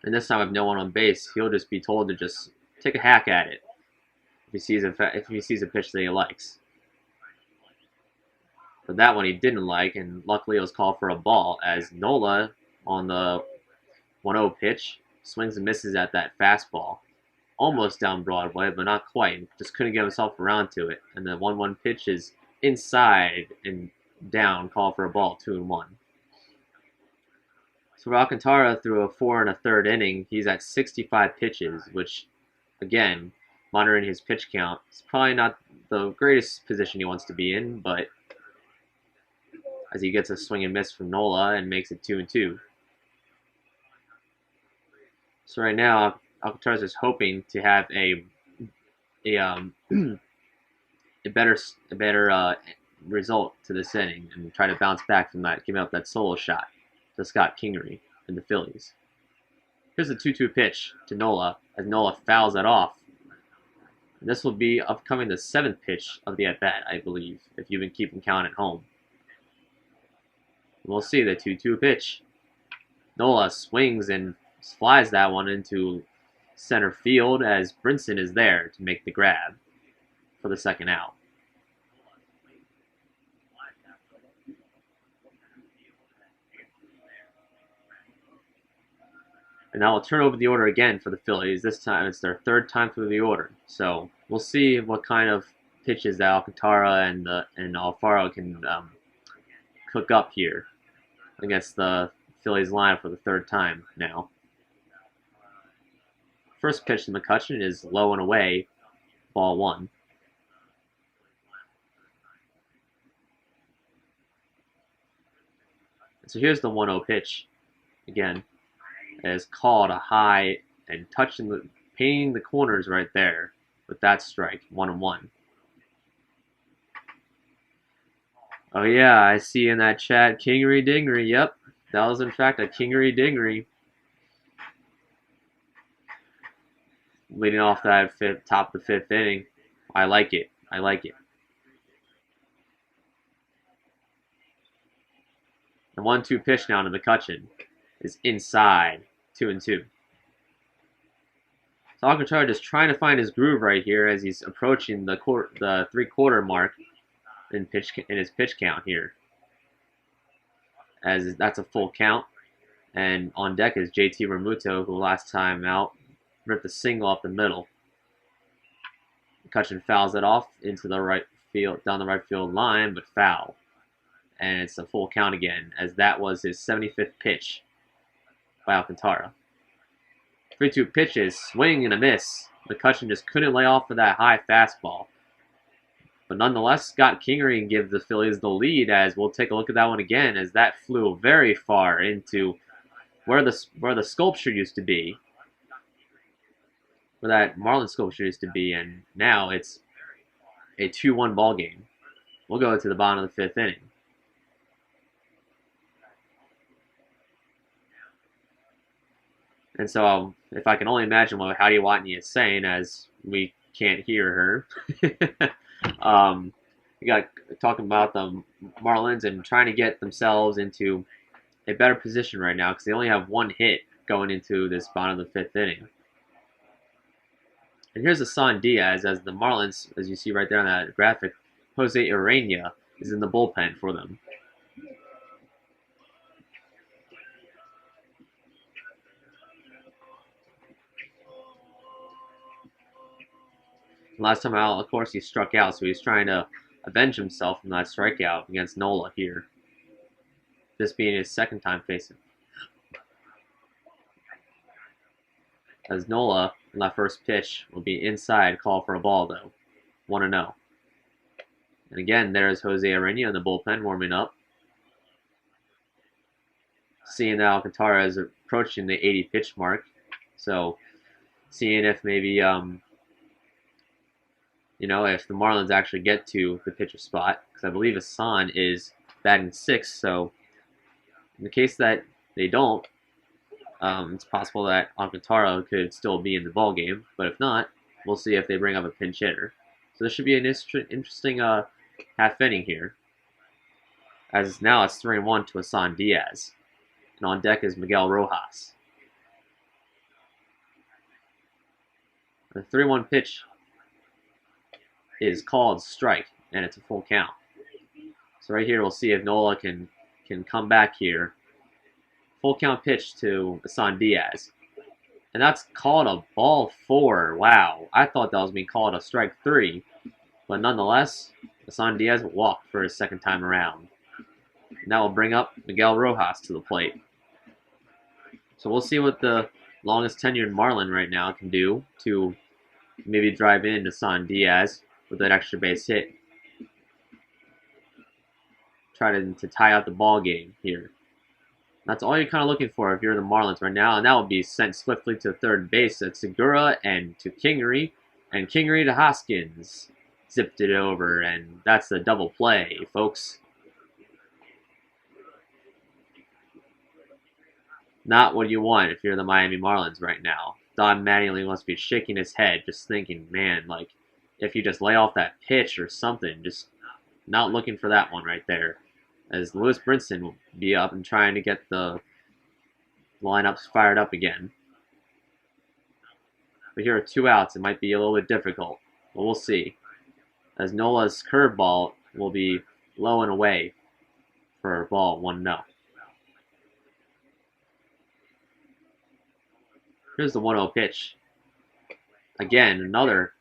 And this time with no one on base, he'll just be told to just take a hack at it if he sees a pitch that he likes. But that one he didn't like, and luckily it was called for a ball as Nola on the 1-0 pitch swings and misses at that fastball. Almost down Broadway, but not quite. Just couldn't get himself around to it. And the 1-1 pitch is inside and down, call for a ball, 2-1. So Alcantara threw a 4 1/3 inning. He's at 65 pitches, which, again, monitoring his pitch count, is probably not the greatest position he wants to be in, but as he gets a swing and miss from Nola and makes it 2-2. So right now, Alcantara is hoping to have a better result to this inning and try to bounce back from that, giving up that solo shot to Scott Kingery and the Phillies. Here's a 2-2 pitch to Nola as Nola fouls it off. And this will be upcoming the 7th pitch of the at-bat, I believe, if you've been keeping count at home. We'll see the 2-2 pitch. Nola swings and flies that one into center field as Brinson is there to make the grab for the second out. And now we'll turn over the order again for the Phillies. This time it's their 3rd time through the order. So we'll see what kind of pitches that Alcantara and Alfaro can cook up here against the Phillies line for the 3rd time now. First pitch to McCutchen is low and away, ball 1. So here's the 1-0 pitch again. Is called a high and painting the corners right there with that strike, 1-1. Oh yeah, I see in that chat, Kingery Dingery. Yep, that was in fact a Kingery Dingery. Leading off that top of the 5th inning. I like it. I like it. The 1-2 pitch now to McCutchen is inside, 2-2. So Alcantara just trying to find his groove right here as he's approaching the 3/4 mark in his pitch count here. As that's a full count, and on deck is JT Realmuto, who last time out ripped a single up the middle. McCutchen fouls it off into the right field, down the right field line, but foul. And it's a full count again, as that was his 75th pitch by Alcantara. 3-2 pitches, swing and a miss. McCutchen just couldn't lay off of that high fastball. But nonetheless, Scott Kingery gives the Phillies the lead, as we'll take a look at that one again, as that flew very far into where the sculpture used to be. Where that Marlins sculpture used to be, and now it's a 2-1 ball game. We'll go to the bottom of the 5th inning. And so, if I can only imagine what Howdy Watney is saying, as we can't hear her, we got talking about the Marlins and trying to get themselves into a better position right now because they only have 1 hit going into this bottom of the 5th inning. And here's Hassan Diaz as the Marlins, as you see right there on that graphic, Jose Urena is in the bullpen for them. Last time out, of course, he struck out, so he's trying to avenge himself from that strikeout against Nola here. This being his 2nd time facing. As Nola, in that first pitch, will be inside, call for a ball, though. 1-0. And again, there's Jose Urena in the bullpen warming up. Seeing that Alcantara is approaching the 80 pitch mark. So, seeing if maybe, if the Marlins actually get to the pitcher spot, because I believe Hassan is batting 6th, so in the case that they don't, it's possible that Alcantara could still be in the ball game, but if not, we'll see if they bring up a pinch hitter. So this should be an interesting half inning here, as now it's 3-1 to Hassan Diaz, and on deck is Miguel Rojas. The 3-1 pitch is called strike, and it's a full count. So right here, we'll see if Nola can come back here. Full count pitch to Hassan Diaz. And that's called a ball 4. Wow. I thought that was being called a strike 3. But nonetheless, Hassan Diaz walked for his second time around. And that will bring up Miguel Rojas to the plate. So we'll see what the longest tenured Marlin right now can do to maybe drive in Hassan Diaz with that extra base hit. Try to tie out the ball game here. That's all you're kind of looking for if you're the Marlins right now, and that will be sent swiftly to third base at Segura and to Kingery, and Kingery to Hoskins. Zipped it over, and that's the double play, folks. Not what you want if you're the Miami Marlins right now. Don Mattingly must be shaking his head, just thinking, man, like, if you just lay off that pitch or something, just not looking for that one right there. As Lewis Brinson will be up and trying to get the lineups fired up again. But here are 2 outs. It might be a little bit difficult, but we'll see. As Nola's curveball will be low and away for a ball 1-0. Here's the 1-0 pitch. Again, another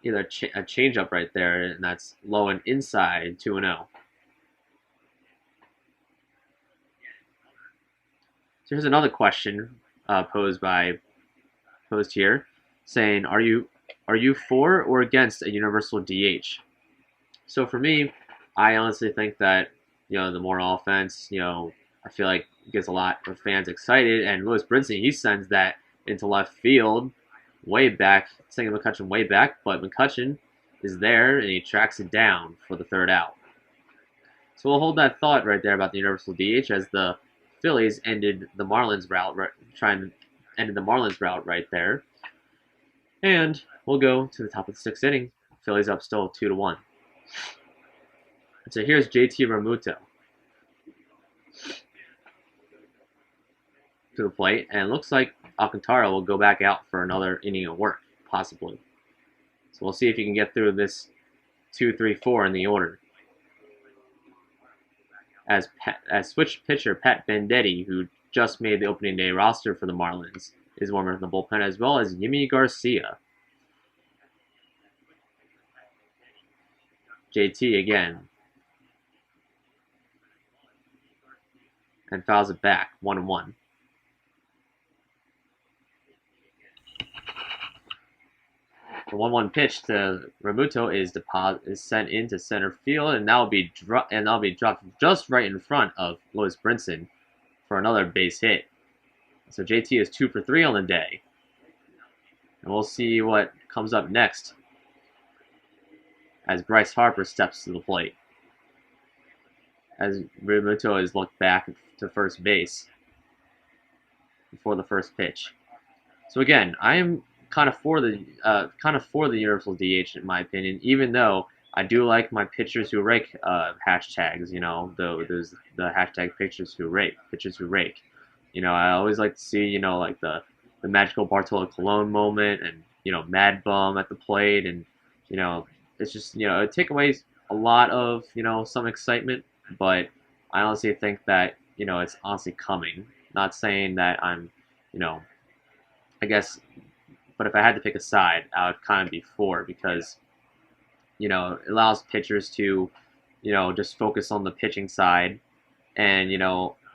either a changeup right there, and that's low and inside 2-0. So here's another question posed here, saying, are you for or against a universal DH? So for me, I honestly think that the more offense, I feel like it gets a lot of fans excited. And Lewis Brinson, he sends that into left field, way back, sending McCutchen way back, but McCutchen is there and he tracks it down for the 3rd out. So we'll hold that thought right there about the universal DH as the Phillies ended the Marlins route, ended the Marlins route right there. And we'll go to the top of the 6th inning. Phillies up still 2-1. So here's JT Realmuto to the plate, and it looks like Alcantara will go back out for another inning of work, possibly. So we'll see if he can get through this 2, 3, 4 in the order. As switch pitcher Pat Venditti, who just made the opening day roster for the Marlins, is warmer in the bullpen, as well as Yimi Garcia. JT again. And fouls it back, 1-1. The 1-1 pitch to Realmuto is sent into center field, and that'll be dropped just right in front of Lewis Brinson for another base hit. So JT is 2 for 3 on the day, and we'll see what comes up next as Bryce Harper steps to the plate. As Realmuto is looked back to first base before the first pitch. So again, I am kind of for the universal DH in my opinion, even though I do like my pitchers who rake hashtags. The hashtag pitchers who rake. I always like to see like the magical Bartolo Colon moment, and Mad Bum at the plate, and it's just it take away a lot of some excitement, but I honestly think that it's honestly coming. Not saying that I'm I guess. But if I had to pick a side, I would kind of be for, because, it allows pitchers to, just focus on the pitching side, and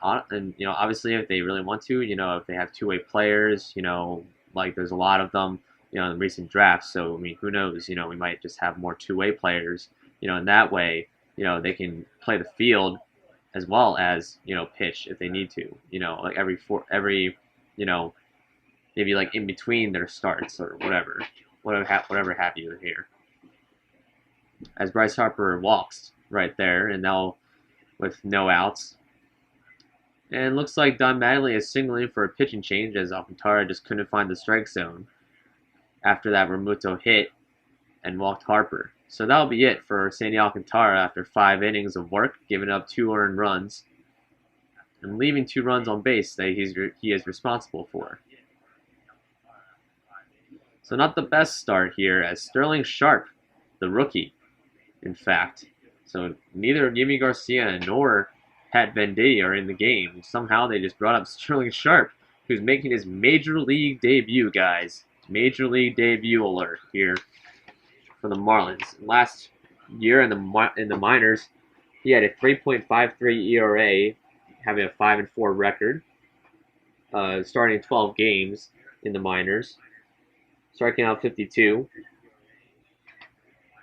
obviously if they really want to, if they have 2-way players, like there's a lot of them, in the recent drafts. So I mean, who knows? We might just have more 2-way players, in that way, they can play the field as well as pitch if they need to, like every maybe like in between their starts or whatever have you here. As Bryce Harper walks right there, and now with no outs. And looks like Don Mattingly is signaling for a pitching change, as Alcantara just couldn't find the strike zone after that Realmuto hit and walked Harper. So that'll be it for Sandy Alcantara after 5 innings of work, giving up 2 earned runs and leaving 2 runs on base that he is responsible for. So not the best start here, as Sterling Sharp, the rookie, in fact. So neither Yimi Garcia nor Pat Venditti are in the game. Somehow they just brought up Sterling Sharp, who's making his Major League debut, guys. Major League debut alert here for the Marlins. Last year in the minors, he had a 3.53 ERA, having a 5-4 record, starting 12 games in the minors, striking out 52.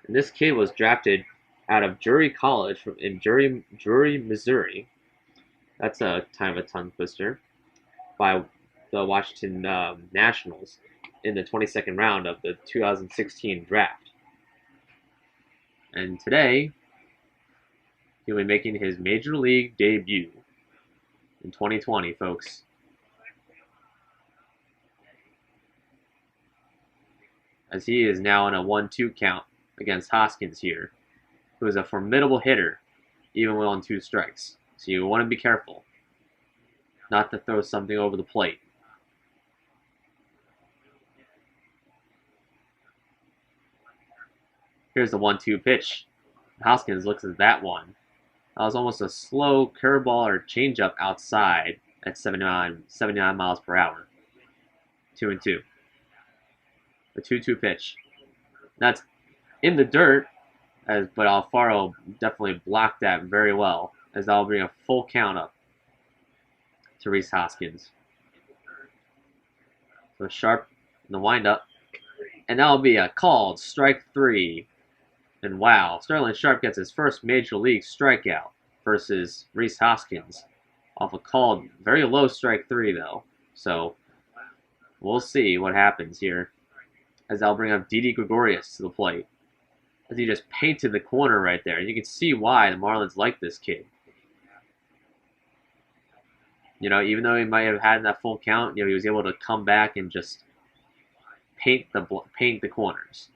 And this kid was drafted out of Drury College in Drury, Missouri. That's a kind of a tongue twister. By the Washington Nationals in the 22nd round of the 2016 draft. And today, he'll be making his major league debut in 2020, folks. As he is now in a 1-2 count against Hoskins here, who is a formidable hitter, even when on 2 strikes. So you want to be careful not to throw something over the plate. Here's the 1-2 pitch. Hoskins looks at that one. That was almost a slow curveball or changeup outside at 79 miles per hour. 2-2. The 2-2 pitch. That's in the dirt, but Alfaro definitely blocked that very well, as that'll bring a full count up to Rhys Hoskins. So Sharp in the windup. And that'll be a called strike 3. And wow, Sterling Sharp gets his first major league strikeout versus Rhys Hoskins off a called very low strike 3 though. So we'll see what happens here as I'll bring up Didi Gregorius to the plate. As he just painted the corner right there. You can see why the Marlins like this kid. You know, even though he might have had that full count, you know, he was able to come back and just paint the corners.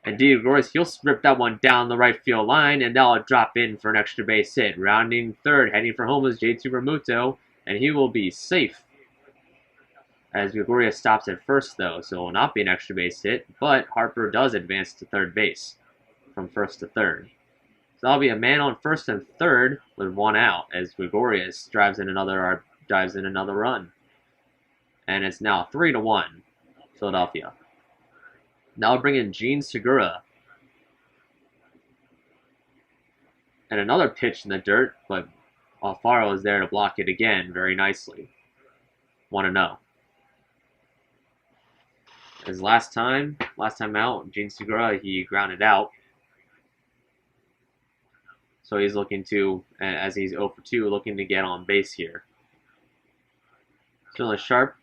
And Didi Gregorius, he'll rip that one down the right field line, and that'll drop in for an extra base hit. Rounding third, heading for home is J.T. Realmuto, and he will be safe. As Gregorius stops at first, though, so it will not be an extra base hit, but Harper does advance to third base from first to third. So that'll be a man on first and third with 1 out as Gregorius drives in another run. And it's now 3-1, Philadelphia. Now I'll bring in Gene Segura. And another pitch in the dirt, but Alfaro is there to block it again very nicely. 1-0. As last time out, Gene Segura, he grounded out. So he's looking to, as he's 0 for 2, looking to get on base here. Sterling Sharp,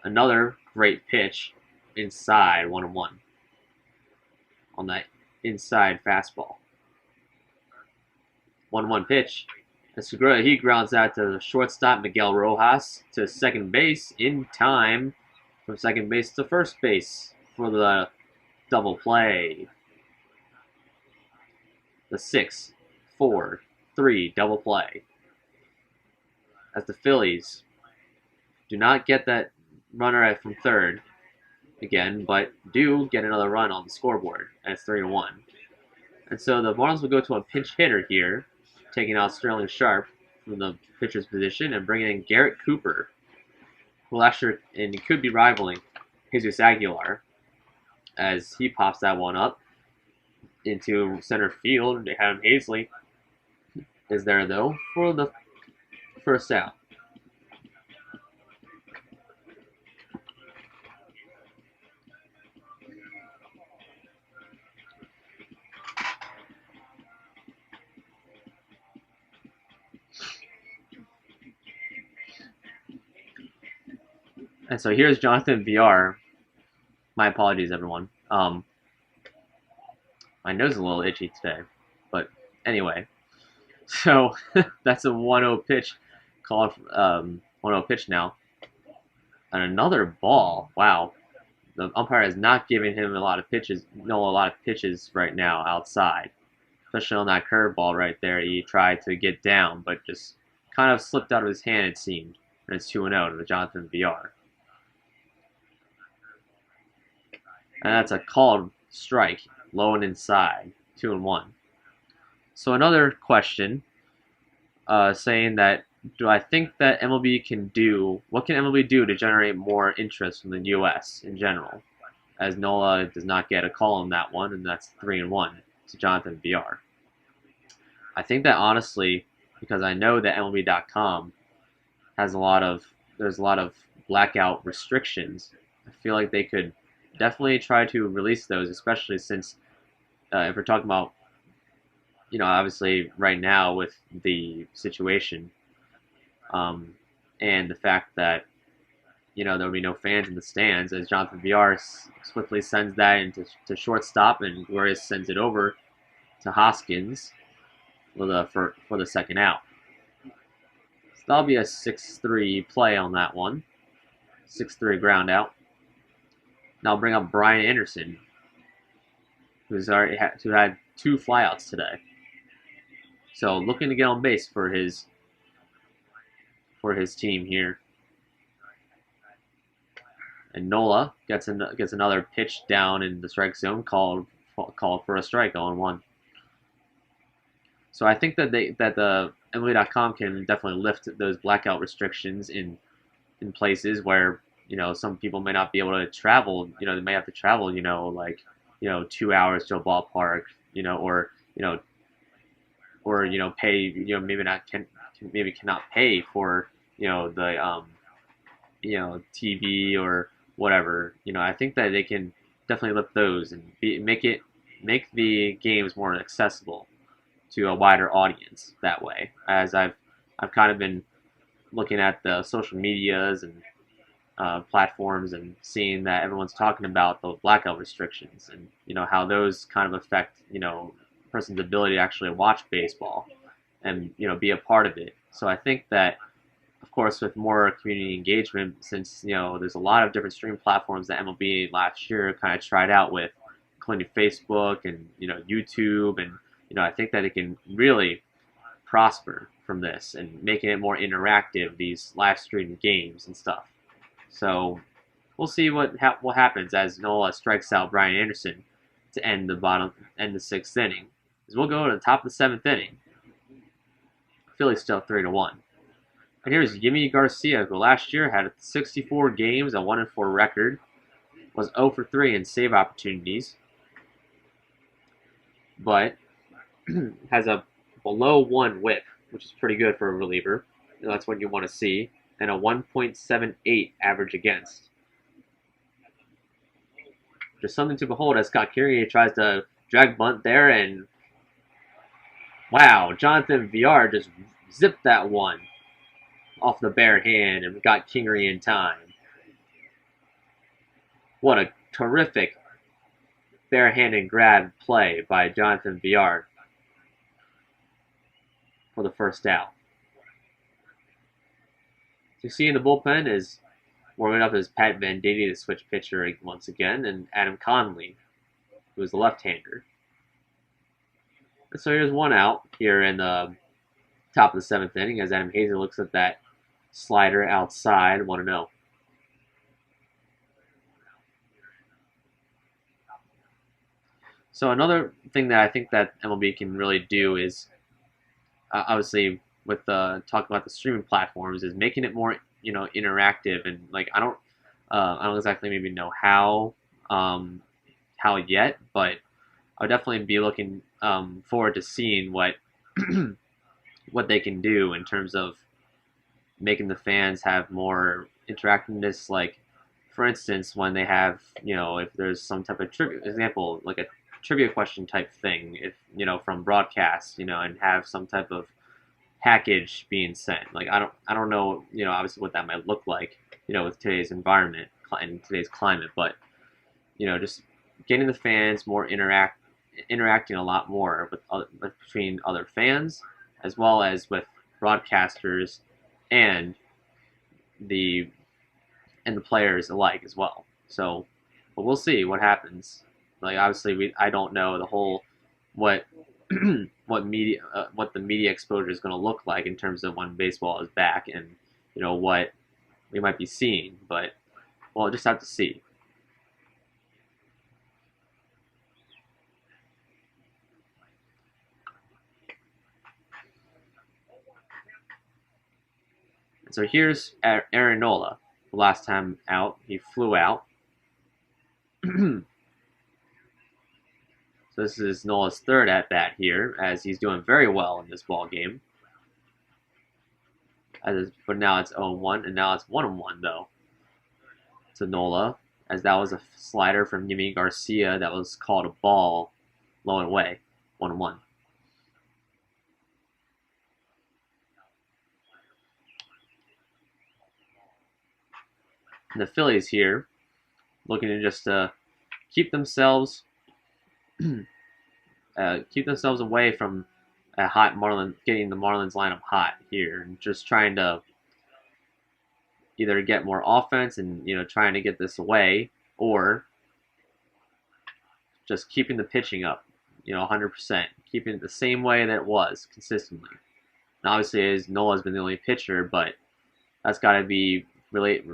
another great pitch inside 1-1 on that inside fastball. 1-1 pitch. And Segura, he grounds out to the shortstop Miguel Rojas to second base in time from second base to first base for the double play. The 6-4-3 double play. As the Phillies do not get that runner from third again, but do get another run on the scoreboard, and it's 3-1. And so the Marlins will go to a pinch hitter here, taking out Sterling Sharp from the pitcher's position and bringing in Garrett Cooper, who last year and could be rivaling Jesus Aguilar, as he pops that one up into center field. Adam Hazley is there though for the first out. And so here's Jonathan VR. My apologies, everyone. My nose is a little itchy today. But anyway. So that's a 1-0 pitch called 1-0 pitch now. And another ball. Wow. The umpire is not giving him a lot of pitches right now outside. Especially on that curveball right there. He tried to get down, but just kind of slipped out of his hand, it seemed. And it's 2-0 to the Jonathan VR. And that's a called strike, low and inside, 2-1. So another question, saying that, do I think that what can MLB do to generate more interest from the U.S. in general? as Nola does not get a call on that one, and that's 3-1 to Jonathan VR. I think that honestly, because I know that MLB.com has there's a lot of blackout restrictions. I feel like they could definitely try to release those, especially since if we're talking about, obviously right now with the situation, um, and the fact that there'll be no fans in the stands, as Jonathan VR swiftly sends that into to shortstop, and Glorious sends it over to Hoskins for the second out. So that'll be a 6-3 play on that one. 6-3 ground out. Now I'll bring up Brian Anderson, who had 2 flyouts today. So looking to get on base for his team here. And Nola gets another pitch down in the strike zone, called for a strike, 0-1. So I think that the MLB.com can definitely lift those blackout restrictions in places where some people may not be able to travel. They may have to travel 2 hours to a ballpark, or pay, maybe cannot pay for the TV or whatever. I think that they can definitely lift those and make the games more accessible to a wider audience that way. As I've kind of been looking at the social medias and platforms and seeing that everyone's talking about the blackout restrictions and how those kind of affect a person's ability to actually watch baseball and be a part of it. So I think that, of course, with more community engagement, since there's a lot of different streaming platforms that MLB last year kind of tried out with, including Facebook and YouTube, and I think that it can really prosper from this and making it more interactive, these live streamed games and stuff. So we'll see what happens as Nola strikes out Brian Anderson to end the 6th inning. As we'll go to the top of the 7th inning. Phillies still 3-1. And here's Yimi Garcia, who last year had 64 games, a 1-4 record, was 0 for 3 in save opportunities, but has a below 1 whip, which is pretty good for a reliever. That's what you want to see, and a 1.78 average against. Just something to behold as Scott Kingery tries to drag bunt there, and wow, Jonathan VR just zipped that one off the bare hand and got Kingery in time. What a terrific barehanded grab play by Jonathan VR for the first out. You see in the bullpen is warming up as Pat Venditti, the switch pitcher, once again, and Adam Conley, who is the left-hander. And so here's one out here in the top of the 7th inning as Adam Hazen looks at that slider outside, 1-0. So another thing that I think that MLB can really do is, obviously, with talking about the streaming platforms, is making it more interactive, and I don't exactly maybe know how yet, but I'll definitely be looking forward to seeing what what they can do in terms of making the fans have more interactiveness. Like, for instance, when they have if there's some type of example, like a trivia question type thing, if from broadcast, and have some type of package being sent. Like, I don't know, obviously what that might look like, with today's environment and today's climate, but just getting the fans more interacting a lot more between other fans, as well as with broadcasters and the players alike as well. So, but we'll see what happens. Like, obviously, I don't know the whole what what the media exposure is going to look like in terms of when baseball is back, and what we might be seeing, but we'll just have to see. So here's Aaron Nola. The last time out, he flew out. So this is Nola's third at bat here, as he's doing very well in this ball game. But now it's 0-1, and now it's 1-1 though to Nola, as that was a slider from Yimi Garcia that was called a ball, low and away, 1-1. And the Phillies here, looking to just keep themselves away from a hot Marlin, getting the Marlins lineup hot here, and just trying to either get more offense and trying to get this away, or just keeping the pitching up, 100%, keeping it the same way that it was consistently. And obviously, as Nola's been the only pitcher, but that's got to be relayed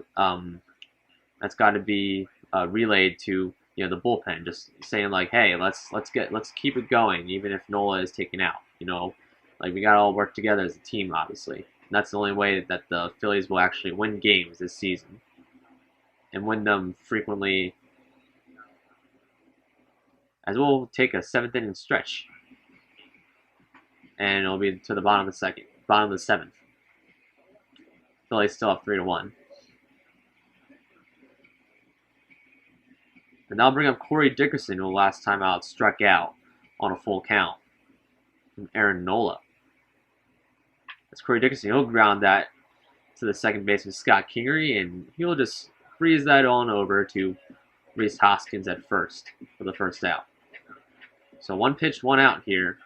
to the bullpen, just saying like, hey, let's keep it going, even if Nola is taken out. Like we got to all work together as a team, obviously. And that's the only way that the Phillies will actually win games this season, and win them frequently. As we'll take a 7th inning stretch, and it'll be to the bottom of the 7th. Phillies still have 3-1. And now bring up Corey Dickerson, who last time out struck out on a full count from Aaron Nola. That's Corey Dickerson. He'll ground that to the second baseman Scott Kingery, and he'll just freeze that on over to Rhys Hoskins at first for the first out. So 1 pitch, 1 out here.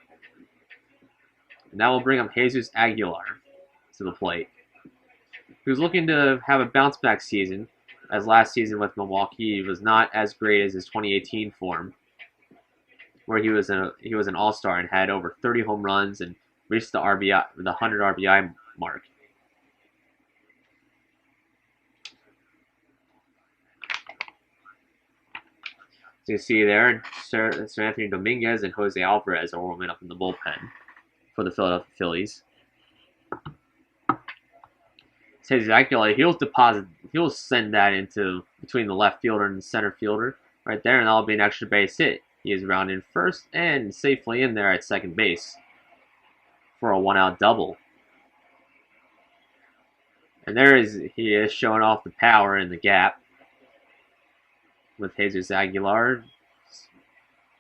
And that will bring up Jesus Aguilar to the plate, who's looking to have a bounce back season, as last season with Milwaukee was not as great as his 2018 form, where he was an all-star and had over 30 home runs and reached the 100 RBI mark. As you see there, Sir Anthony Dominguez and Jose Alvarez are warming up in the bullpen for the Philadelphia Phillies. Jesus Aguilar, he'll send that into between the left fielder and the center fielder right there, and that'll be an extra base hit. He is rounded first and safely in there at second base for a 1-out double. And he is showing off the power in the gap with Jesus Aguilar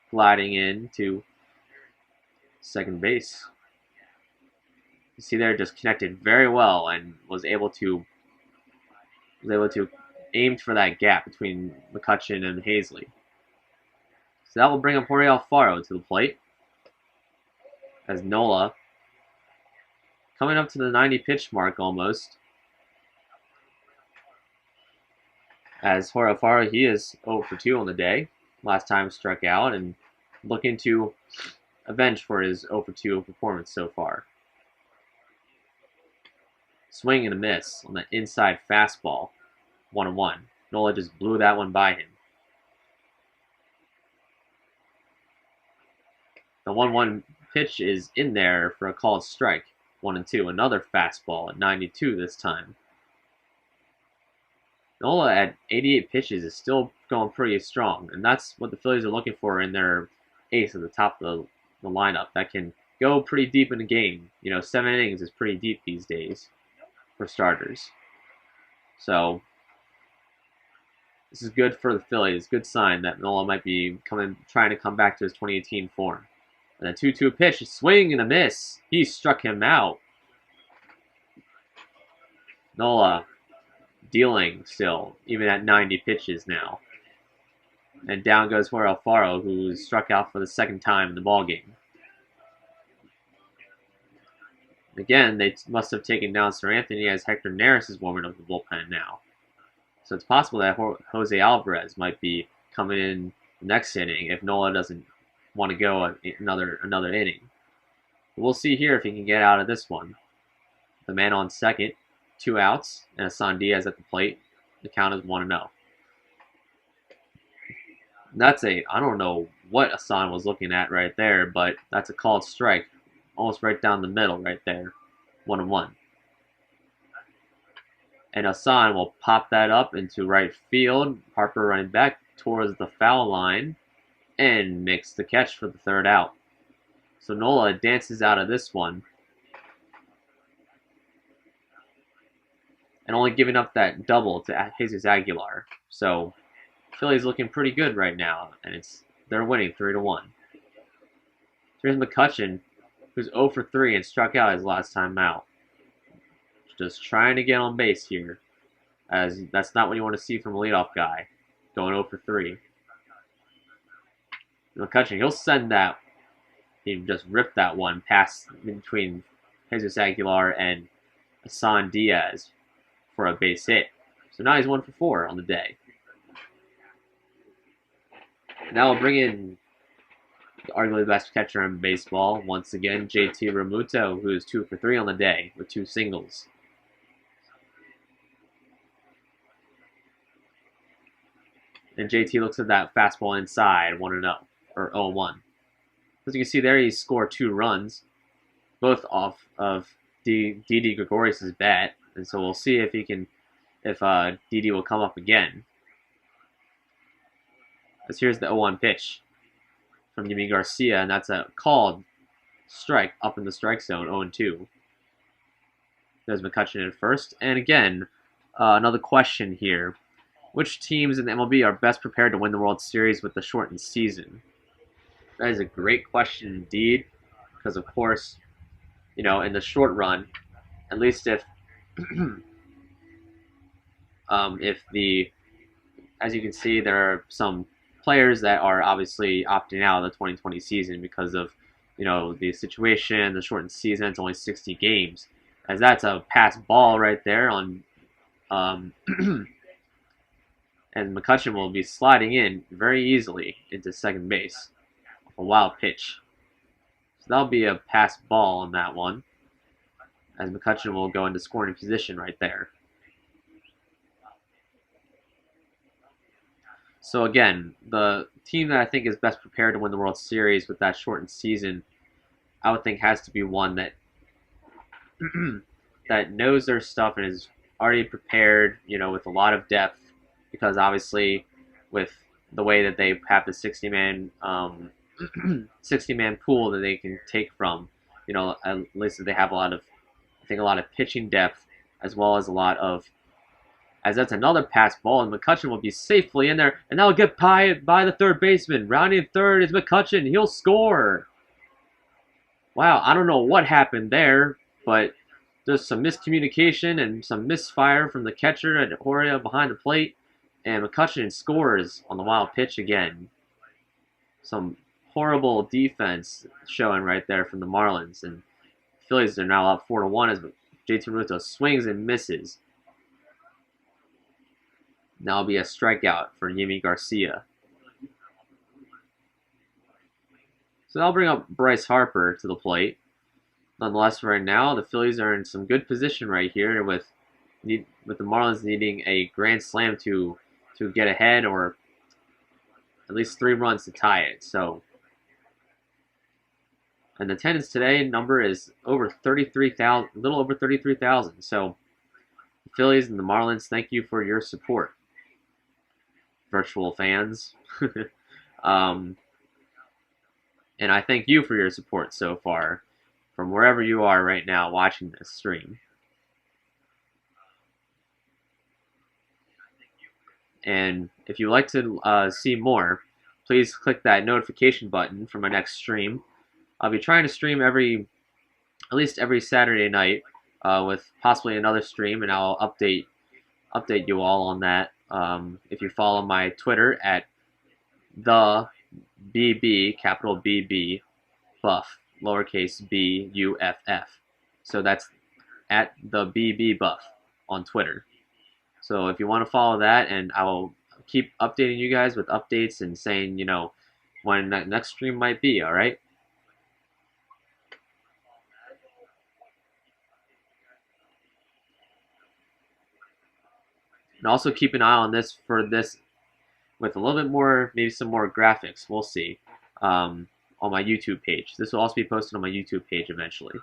gliding into second base. You see there, just connected very well and was able to aim for that gap between McCutchen and Hazley. So that will bring up Jorge Alfaro to the plate, as Nola, coming up to the 90 pitch mark almost. As Jorge Alfaro, he is 0 for 2 on the day. Last time struck out and looking to avenge for his 0 for 2 performance so far. Swing and a miss on the inside fastball, 1-1. Nola just blew that one by him. The 1-1 pitch is in there for a called strike, 1-2. Another fastball at 92 this time. Nola at 88 pitches is still going pretty strong, and that's what the Phillies are looking for in their ace at the top of the lineup that can go pretty deep in the game. 7 innings is pretty deep these days for starters. So this is good for the Phillies. Good sign that Nola might be trying to come back to his 2018 form. And a 2-2 pitch, a swing and a miss. He struck him out. Nola dealing still, even at 90 pitches now. And down goes Jorge Alfaro, who struck out for the second time in the ballgame. Again, they must have taken down Sir Anthony, as Hector Neris is warming up the bullpen now. So it's possible that Jose Alvarez might be coming in the next inning if Nola doesn't want to go another inning. But we'll see here if he can get out of this one. The man on second, 2 outs, and Hassan Diaz at the plate. The count is 1-0. I don't know what Hassan was looking at right there, but that's a called strike. Almost right down the middle right there. 1-1. And Hassan will pop that up into right field. Harper running back. towards the foul line and makes the catch for the third out. So Nola dances out of this one, and only giving up that double to Jesus Aguilar. So Philly's looking pretty good right now, and they're winning 3-1. Here's McCutchen, who's 0 for 3 and struck out his last time out. Just trying to get on base here, as that's not what you want to see from a leadoff guy, going 0 for 3. McCutchen, he'll send that. He just ripped that one past between Jesus Aguilar and Hassan Diaz for a base hit. So now he's 1 for 4 on the day. Now we'll bring in arguably the best catcher in baseball, once again, JT Realmuto, who is 2 for 3 on the day with 2 singles. And JT looks at that fastball inside, 1-0, or 0-1. As you can see there, he scored 2 runs, both off of Didi Gregorius' bat, and so we'll see if Didi will come up again. As here's the 0-1 pitch from Yimi Garcia, and that's a called strike up in the strike zone, 0-2. There's McCutchen at first, and again, another question here. Which teams in the MLB are best prepared to win the World Series with the shortened season? That is a great question indeed, because of course, in the short run, at least if as you can see, there are some players that are obviously opting out of the 2020 season because of, the situation, the shortened season. It's only 60 games, as that's a pass ball right there on, and McCutchen will be sliding in very easily into second base. A wild pitch. So that'll be a pass ball on that one, as McCutchen will go into scoring position right there. So again, the team that I think is best prepared to win the World Series with that shortened season, I would think has to be one that that knows their stuff and is already prepared, with a lot of depth, because obviously with the way that they have the 60-man 60-man pool that they can take from, at least they have a lot of pitching depth, as well as a lot of, as that's another pass ball, and McCutchen will be safely in there, and that will get by the third baseman. Rounding third is McCutchen. He'll score. Wow, I don't know what happened there, but there's some miscommunication and some misfire from the catcher at Horia behind the plate, and McCutchen scores on the wild pitch again. Some horrible defense showing right there from the Marlins, and the Phillies are now up 4-1 as JT Realmuto swings and misses. Now it'll be a strikeout for Yimi Garcia. So that'll bring up Bryce Harper to the plate. Nonetheless, right now the Phillies are in some good position right here, with the Marlins needing a grand slam to get ahead, or at least 3 runs to tie it. So, and the attendance today number is over 33,000, a little over 33,000. So, the Phillies and the Marlins, thank you for your support, virtual fans. And I thank you for your support so far, from wherever you are right now watching this stream. And if you'd like to see more, please click that notification button for my next stream. I'll be trying to stream at least every Saturday night, with possibly another stream, and I'll update you all on that. If you follow my Twitter at the BB, capital BB, Buff, lowercase b UFF. So that's at the BB Buff on Twitter. So if you want to follow that, and I will keep updating you guys with updates and saying, when that next stream might be, alright? And also keep an eye on this with a little bit more, maybe some more graphics, we'll see, on my YouTube page. This will also be posted on my YouTube page eventually.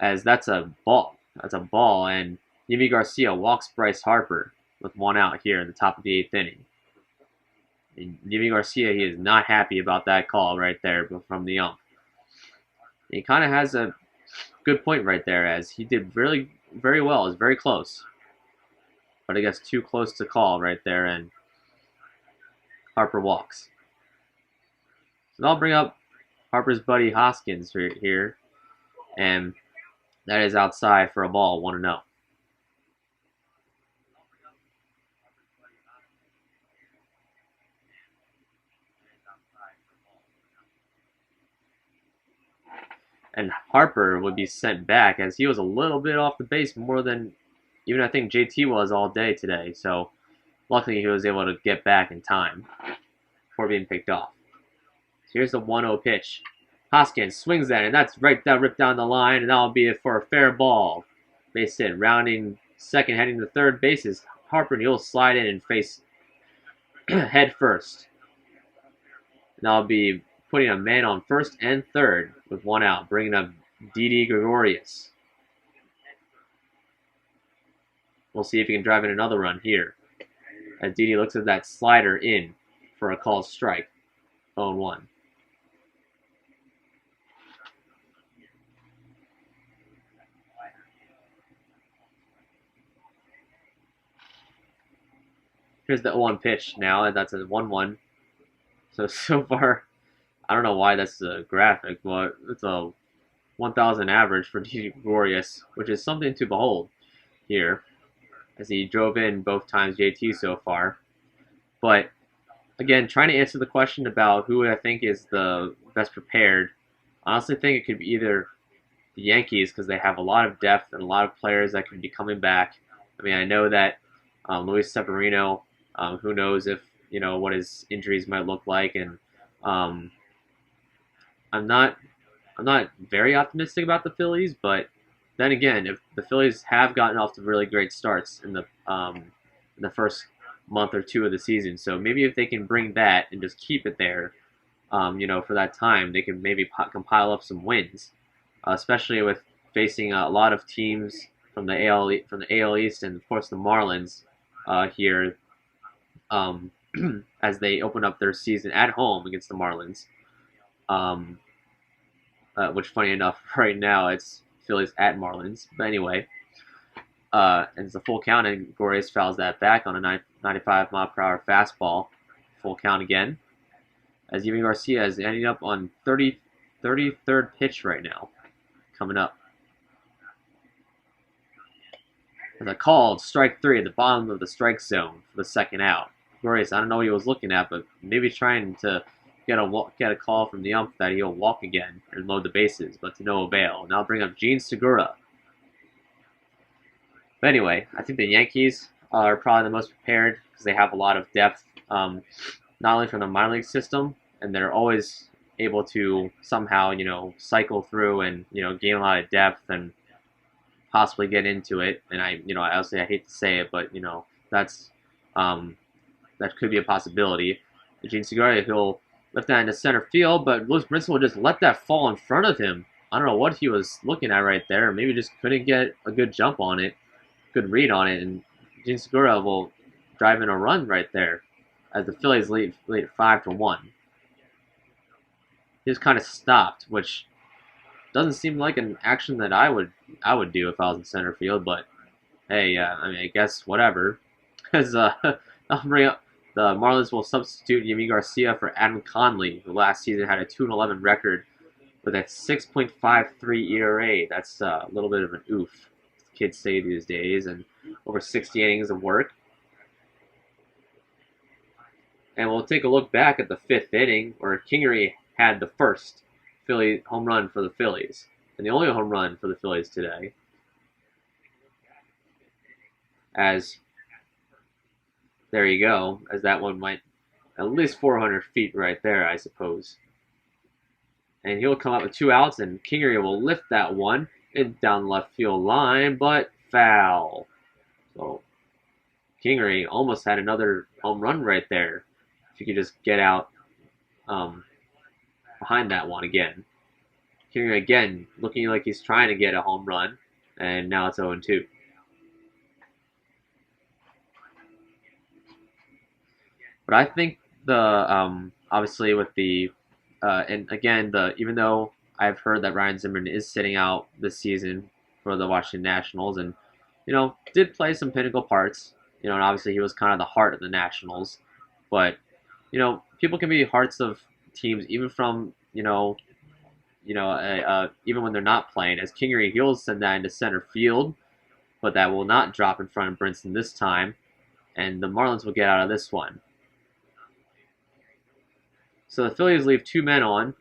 As that's a ball, and Yimi Garcia walks Bryce Harper with 1 out here in the top of the 8th inning. And Yimi Garcia, he is not happy about that call right there from the ump. He kind of has a good point right there, as he did really very well. It was very close, but I guess too close to call right there, and Harper walks. So I'll bring up Harper's buddy Hoskins here, and that is outside for a ball, 1-0. And Harper would be sent back, as he was a little bit off the base more than even I think JT was all day today. So luckily he was able to get back in time before being picked off. So here's the 1-0 pitch. Hoskins swings that, and that's right down, ripped down the line, and that'll be it for a fair ball. Base hit. Rounding second, heading to third bases. Harper, and he'll slide in and face head first. And I'll be putting a man on first and third with 1 out, bringing up Didi Gregorius. We'll see if he can drive in another run here, as Didi looks at that slider in for a called strike. 0-1. Here's the 0-1 pitch now, and that's a 1-1. So far, I don't know why that's a graphic, but it's a 1,000 average for Didi Gregorius, which is something to behold here, as he drove in both times JT so far. But again, trying to answer the question about who I think is the best prepared, I honestly think it could be either the Yankees, because they have a lot of depth and a lot of players that could be coming back. I mean, I know that Luis Severino, who knows if what his injuries might look like, and I'm not very optimistic about the Phillies, but then again, if the Phillies have gotten off to really great starts in the first month or two of the season, so maybe if they can bring that and just keep it there, for that time, they can maybe compile up some wins, especially with facing a lot of teams from the AL East, and of course the Marlins here, as they open up their season at home against the Marlins. Which, funny enough, right now it's Phillies at Marlins. But anyway, and it's a full count, and Gregorius fouls that back on a 95-mile-per-hour fastball. Full count again, as Yimi Garcia is ending up on 33rd pitch right now, coming up. There's a called strike 3 at the bottom of the strike zone for the second out. Gregorius, I don't know what he was looking at, but maybe trying to get a call from the ump that he'll walk again and load the bases, but to no avail. Now bring up Gene Segura. But anyway, I think the Yankees are probably the most prepared because they have a lot of depth, not only from the minor league system, and they're always able to somehow, cycle through and, gain a lot of depth and possibly get into it. And I hate to say it, but, that's, that could be a possibility. Gene Segura, he'll lift that into center field, but Lewis Brinson will just let that fall in front of him. I don't know what he was looking at right there. Maybe just couldn't get a good jump on it, good read on it, and Gene Segura will drive in a run right there as the Phillies lead 5-1. He was kind of stopped, which doesn't seem like an action that I would do if I was in center field, but hey, I guess whatever. Because I'll bring up the Marlins will substitute Yimi Garcia for Adam Conley, who last season had a 2-11 record with a 6.53 ERA. That's a little bit of an oof, kids say these days, and over 60 innings of work. And we'll take a look back at the 5th inning, where Kingery had the first Philly home run for the Phillies, and the only home run for the Phillies today. As there you go, as that one went at least 400 feet right there, I suppose. And he'll come up with 2 outs, and Kingery will lift that one down left field line, but foul. So Kingery almost had another home run right there, if you could just get out behind that one again. Kingery again looking like he's trying to get a home run, and now it's 0-2. But I think the obviously with the and again the even though I've heard that Ryan Zimmerman is sitting out this season for the Washington Nationals, and did play some pinnacle parts. And obviously he was kind of the heart of the Nationals, but people can be hearts of teams even from even when they're not playing. As Kingery, he'll send that into center field, but that will not drop in front of Brinson this time, and the Marlins will get out of this one. So the Phillies leave 2 men on,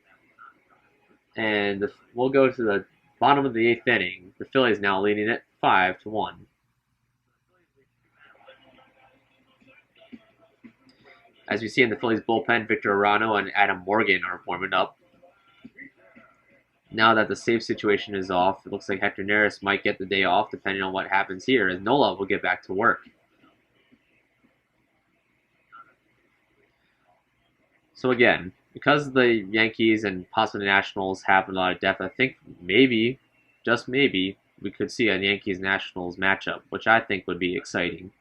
and we'll go to the bottom of the 8th inning. The Phillies now leading it 5-1. As we see in the Phillies bullpen, Victor Arano and Adam Morgan are warming up. Now that the save situation is off, it looks like Hector Neris might get the day off depending on what happens here, and Nola will get back to work. So again, because the Yankees and possibly the Nationals have a lot of depth, I think maybe, just maybe, we could see a Yankees-Nationals matchup, which I think would be exciting.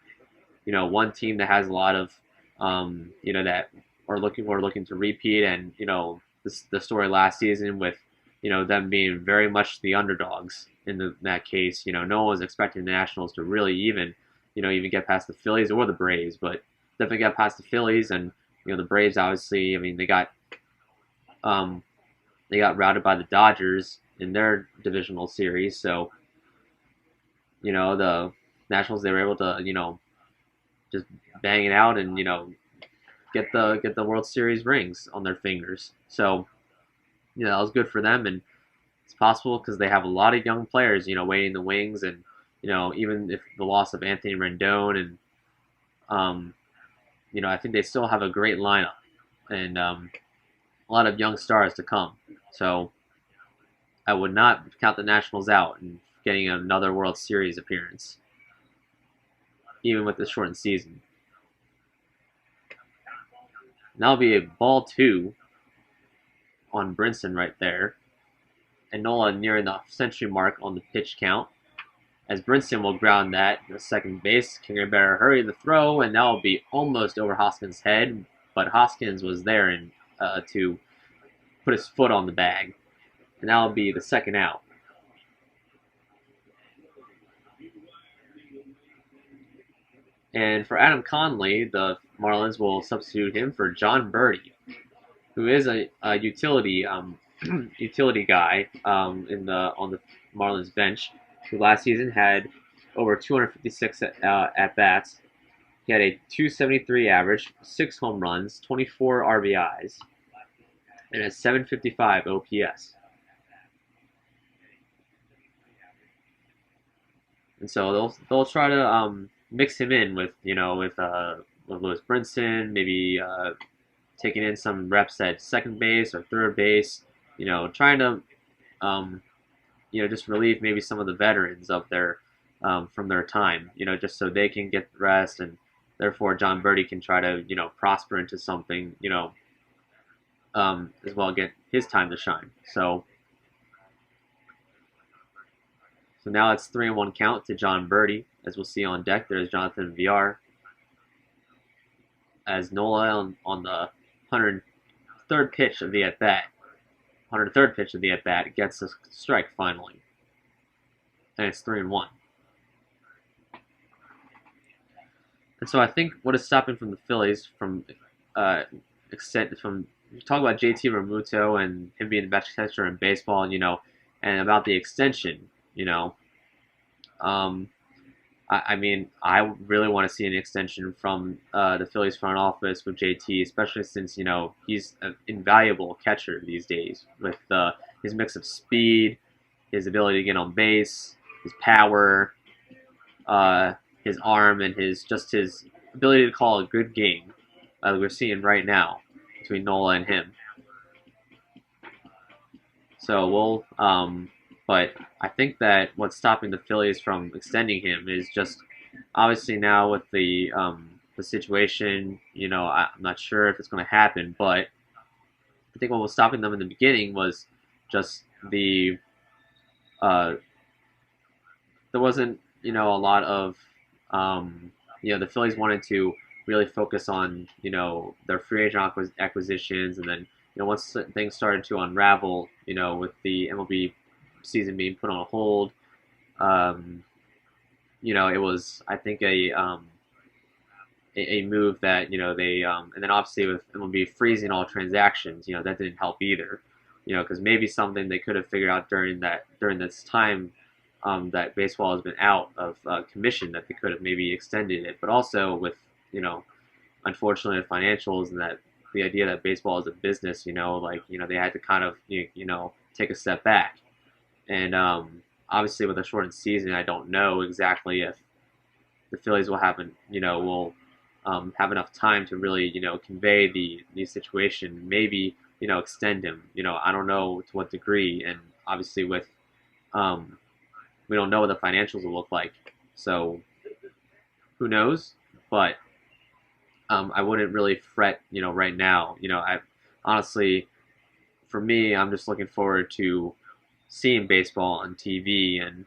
One team that has a lot of, that are looking to repeat, and the story last season with them being very much the underdogs in that case. No one was expecting the Nationals to really even get past the Phillies or the Braves, but definitely got past the Phillies. And the Braves, obviously, I mean, they got routed by the Dodgers in their divisional series. So the Nationals, they were able to just bang it out and get the World Series rings on their fingers. So that was good for them, and it's possible because they have a lot of young players, waiting in the wings, and even if the loss of Anthony Rendon, and I think they still have a great lineup, and a lot of young stars to come. So I would not count the Nationals out and getting another World Series appearance, even with the shortened season. And that'll be a ball 2 on Brinson right there, and Nola nearing the century mark on the pitch count, as Brinson will ground that to second base. Kingery better hurry the throw, and that will be almost over Hoskins' head, but Hoskins was there and to put his foot on the bag, and that will be the second out. And for Adam Conley, the Marlins will substitute him for John Birdie, who is a utility utility guy on the Marlins bench, who last season had over 256 at bats. He had a 273 average, 6 home runs, 24 RBIs, and a 755 OPS. And so they'll try to mix him in with Lewis Brinson, maybe taking in some reps at second base or third base, trying to, just relieve maybe some of the veterans up there from their time, just so they can get the rest, and therefore John Birdie can try to, prosper into something, as well, get his time to shine. So now it's 3-1 count to John Birdie. As we'll see on deck, there's Jonathan VR. As Nola on the 103rd pitch of the at-bat, 103rd pitch of the at-bat, gets a strike finally. And it's 3-1. And so I think what is stopping from the Phillies from talk about JT Realmuto and him being the best catcher in baseball, and about the extension, I mean, I really want to see an extension from the Phillies front office with JT, especially since he's an invaluable catcher these days with his mix of speed, his ability to get on base, his power, his arm, and his ability to call a good game, as we're seeing right now between Nola and him. So but I think that what's stopping the Phillies from extending him is just obviously now with the situation. I'm not sure if it's going to happen, but I think what was stopping them in the beginning was just there wasn't a lot of the Phillies wanted to really focus on their free agent acquisitions, and then once things started to unravel, with the MLB season being put on hold, um, it was, I think, a move that they and then obviously with MLB freezing all transactions, that didn't help either, because maybe something they could have figured out during this time, that baseball has been out of commission, that they could have maybe extended it, but also with unfortunately the financials, and that the idea that baseball is a business, they had to kind of take a step back, and obviously with a shortened season, I don't know exactly if the Phillies will have enough time to really convey the situation, maybe extend him. I don't know to what degree, and obviously with um, we don't know what the financials will look like, so who knows? But I wouldn't really fret, right now. I honestly, for me, I'm just looking forward to seeing baseball on TV, and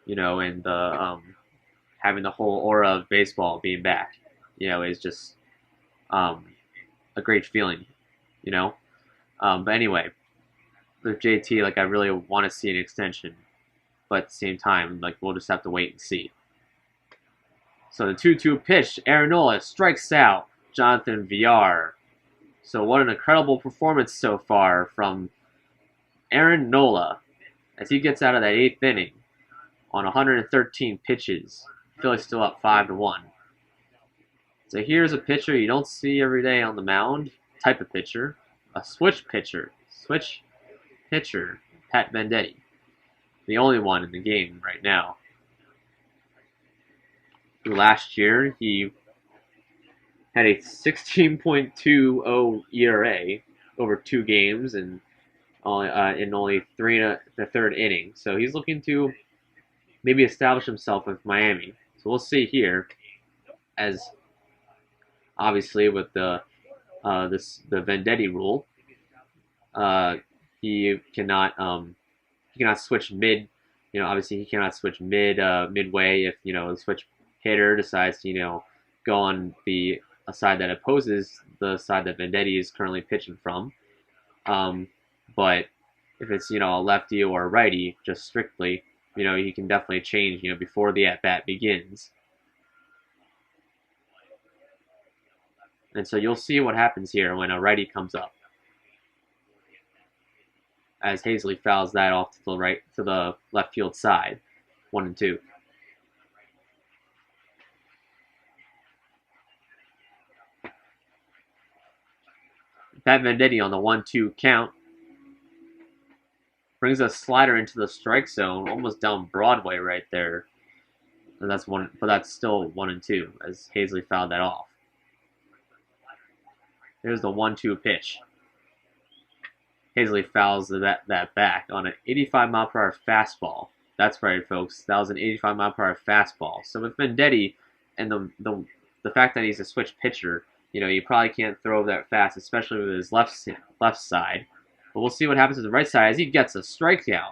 and the having the whole aura of baseball being back, is just um, a great feeling, you know. But anyway, with JT, like I really want to see an extension, but at the same time, like we'll just have to wait and see. So the 2-2 pitch, Aaron Nola strikes out Jonathan Villar. So what an incredible performance so far from Aaron Nola as he gets out of that eighth inning on 113 pitches. Phillies still up 5-1. So here's a pitcher you don't see every day on the mound. Type of pitcher, a switch pitcher. Switch pitcher, Pat Venditti, the only one in the game right now. Last year, he had a 16.20 ERA over 2 games, and in only 3 and the third inning. So he's looking to maybe establish himself with Miami. So we'll see here, as obviously with the Venditti rule, he cannot switch mid. Obviously he cannot switch midway if the switch hitter decides to go on a side that opposes the side that Venditti is currently pitching from. But if it's a lefty or a righty, just strictly, he can definitely change before the at bat begins. And so you'll see what happens here when a righty comes up, as Hazley fouls that off to the left field side, 1-2. Pat Venditti on the 1-2 count brings a slider into the strike zone, almost down Broadway right there. And that's one, but that's still 1-2 as Hazley fouled that off. Here's the 1-2 pitch. Hazley fouls that back on an 85-mile-per-hour fastball. That's right, folks. That was an 85-mile-per-hour fastball. So with Venditti and the fact that he's a switch pitcher, you probably can't throw that fast, especially with his left side. But we'll see what happens to the right side as he gets a strikeout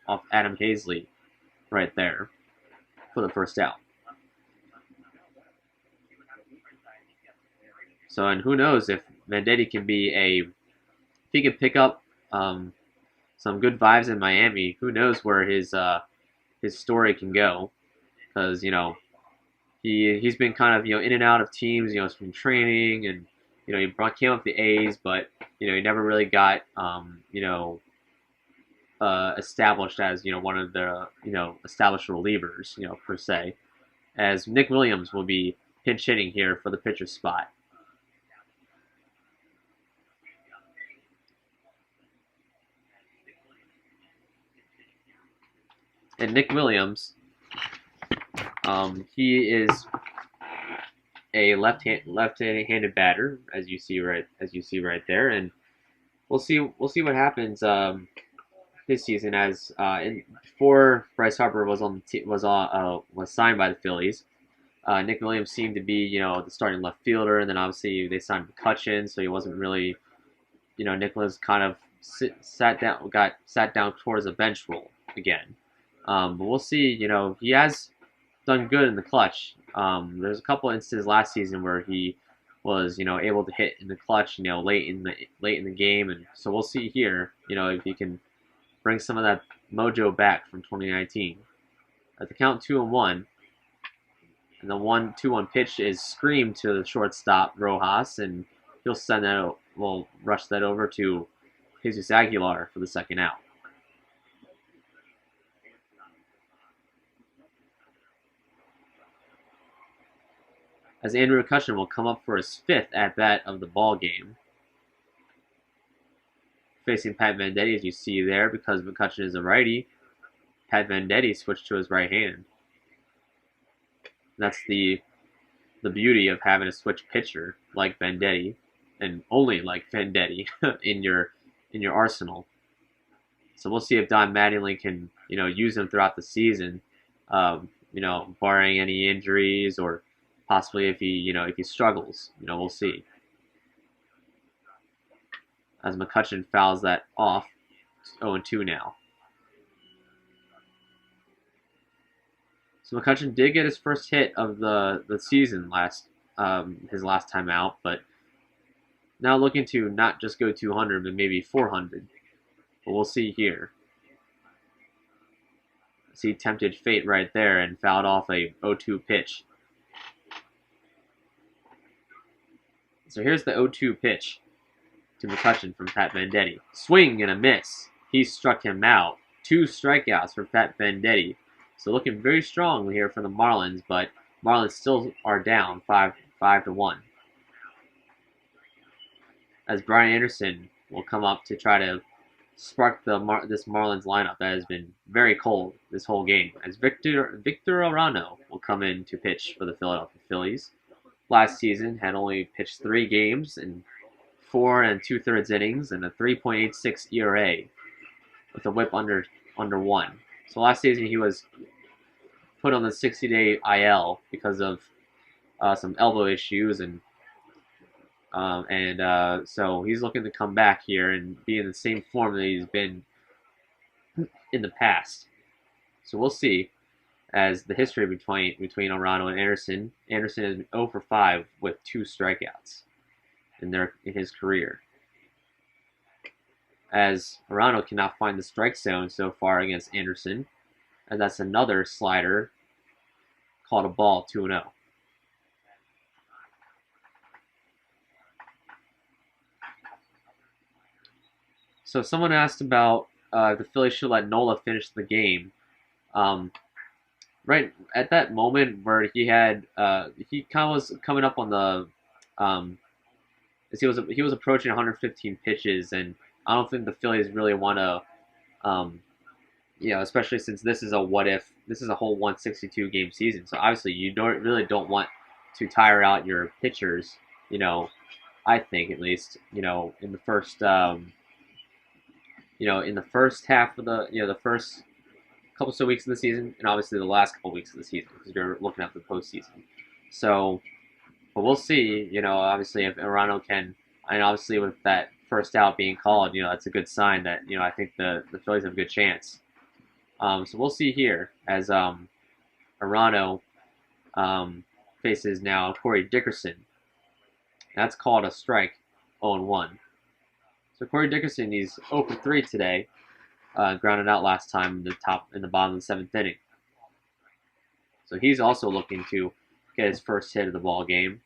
off Adam Hazley right there for the first out. So, and who knows if Venditti can if he can pick up some good vibes in Miami, who knows where his story can go, because he's been kind of in and out of teams, from training, and he came up with the A's, but he never really got established as one of the established relievers, per se, as Nick Williams will be pinch hitting here for the pitcher spot. And Nick Williams, he is a left-handed batter, as you see right there, and we'll see what happens this season. As before Bryce Harper was signed by the Phillies, Nick Williams seemed to be the starting left fielder, and then obviously they signed McCutchen, so he wasn't really Nick Williams kind of sat down towards a bench role again. But we'll see. He has done good in the clutch. There's a couple instances last season where he was able to hit in the clutch late in the game, and so we'll see here if he can bring some of that mojo back from 2019. At the count 2-1, and the 1-2-1 pitch is screamed to the shortstop Rojas, and he'll send that will rush that over to Jesus Aguilar for the second out. As Andrew McCutchen will come up for his fifth at-bat of the ball game. Facing Pat Venditti, as you see there, because McCutchen is a righty, Pat Venditti switched to his right hand. That's the beauty of having a switch pitcher like Venditti, and only like Venditti in your arsenal. So we'll see if Don Mattingly can use him throughout the season, barring any injuries or possibly if he struggles. We'll see. As McCutchen fouls that off, 0-2 now. So McCutchen did get his first hit of the season his last time out, but now looking to not just go 200, but maybe 400. But we'll see here. See, tempted fate right there and fouled off a 0-2 pitch. So here's the 0-2 pitch to McCutchen from Pat Venditti. Swing and a miss. He struck him out. 2 strikeouts for Pat Venditti. So looking very strong here for the Marlins, but Marlins still are down 5-1. As Brian Anderson will come up to try to spark this Marlins lineup that has been very cold this whole game. As Victor Arano will come in to pitch for the Philadelphia Phillies. Last season had only pitched 3 games in 4 2/3 innings and a 3.86 ERA with a WHIP under 1. So last season he was put on the 60-day IL because of some elbow issues, and so he's looking to come back here and be in the same form that he's been in the past. So we'll see. As the history between Arano and Anderson has been 0 for 5 with 2 strikeouts in his career. As Arano cannot find the strike zone so far against Anderson, and that's another slider called a ball, 2-0. So someone asked about if the Phillies should let Nola finish the game. Right at that moment where he had he kind of was coming up on the as he was approaching 115 pitches, and I don't think the Phillies really want to especially since this is a whole 162 game season. So obviously you don't want to tire out your pitchers, I think at least, in the first in the first half of the first couple of weeks of the season, and obviously the last couple of weeks of the season, because you're looking at the postseason. So, but we'll see, obviously if Arano can, and obviously with that first out being called, that's a good sign that, I think the Phillies have a good chance. So we'll see here as Arano faces now Corey Dickerson. That's called a strike, 0-1. So Corey Dickerson, he's 0 for 3 today. Grounded out last time in the bottom of the 7th inning. So he's also looking to get his first hit of the ball game.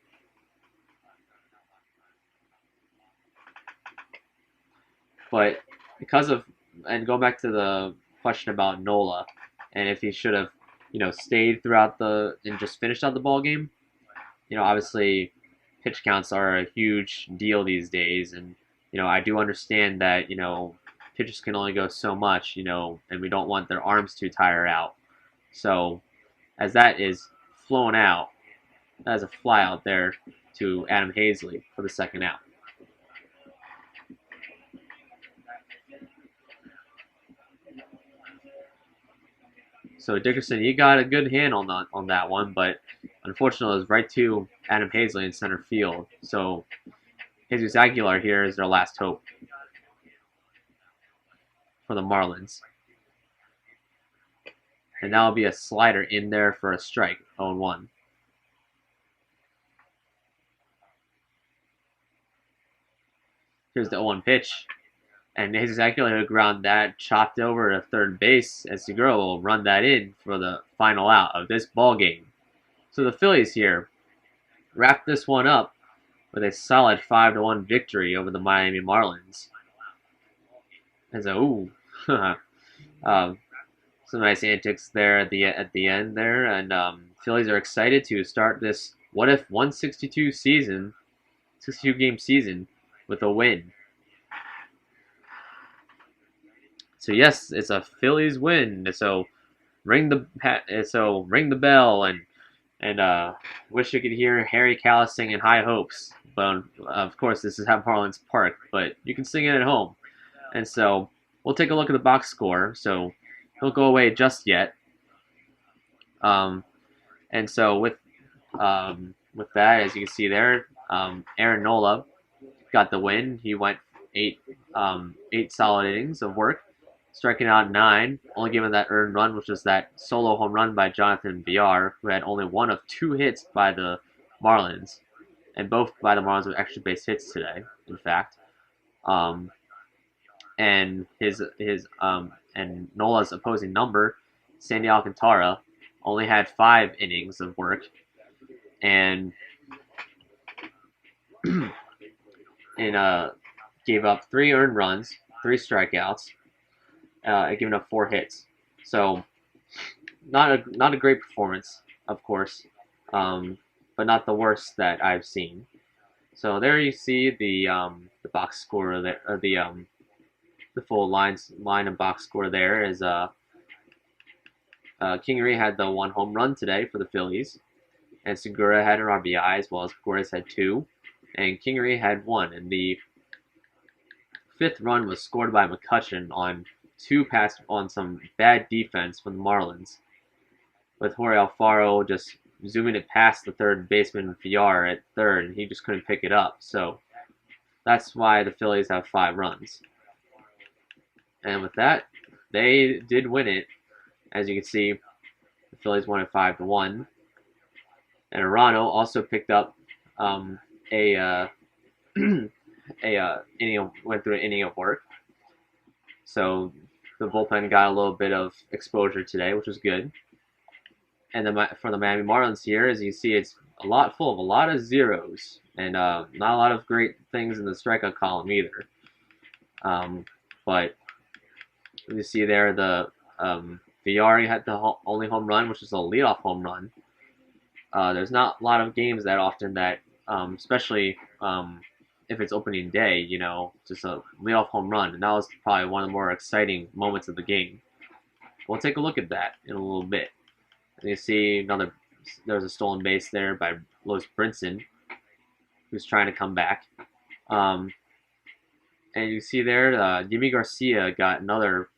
But because of, and going back to the question about Nola, and if he should have, stayed throughout and just finished out the ball game, obviously pitch counts are a huge deal these days, and I do understand that pitchers can only go so much, and we don't want their arms to tire out. So, as that is flown out, that is a fly out there to Adam Hazley for the second out. So Dickerson, he got a good hand on that one, but unfortunately it was right to Adam Hazley in center field. So Jesus Aguilar here is their last hope for the Marlins. And that will be a slider in there for a strike, 0-1. Here's the 0-1 pitch. And his executive ground that, chopped over to third base, and Segura will run that in for the final out of this ball game. So the Phillies here wrap this one up with a solid 5-1 victory over the Miami Marlins. And so, some nice antics there at the end there, and Phillies are excited to start this what if 162 season, 62 game season with a win. So yes, it's a Phillies win. So ring the bell and wish you could hear Harry Callis singing High Hopes. But of course, this is at Marlins Park, but you can sing it at home. And so we'll take a look at the box score. So don't go away just yet. And so with that, as you can see there, Aaron Nola got the win. He went eight solid innings of work, striking out 9, only giving that earned run, which was that solo home run by Jonathan Villar, who had only 1 of 2 hits by the Marlins, and both by the Marlins with extra base hits today, in fact. And and Nola's opposing number, Sandy Alcantara, only had 5 innings of work, and gave up 3 earned runs, 3 strikeouts, giving up 4 hits. So not a great performance, of course, but not the worst that I've seen. So there you see the box score there, or the full line and box score there is Kingery had the 1 home run today for the Phillies, and Segura had an RBI as well as Gores had 2, and Kingery had 1. And the 5th run was scored by McCutchen on some bad defense from the Marlins, with Jorge Alfaro just zooming it past the third baseman Villar at third, and he just couldn't pick it up. So that's why the Phillies have 5 runs. And with that, they did win it. As you can see, the Phillies won it 5-1. And Arano also picked up inning went through an inning of work. So the bullpen got a little bit of exposure today, which was good. And then for the Miami Marlins here, as you see, it's full of a lot of zeros, and not a lot of great things in the strikeout column either. But you see there, the Villar had the only home run, which is a leadoff home run. There's not a lot of games that often that, especially if it's opening day, just a leadoff home run, and that was probably one of the more exciting moments of the game. We'll take a look at that in a little bit. And you see there's a stolen base there by Lois Brinson, who's trying to come back. And you see there, Yimi Garcia got another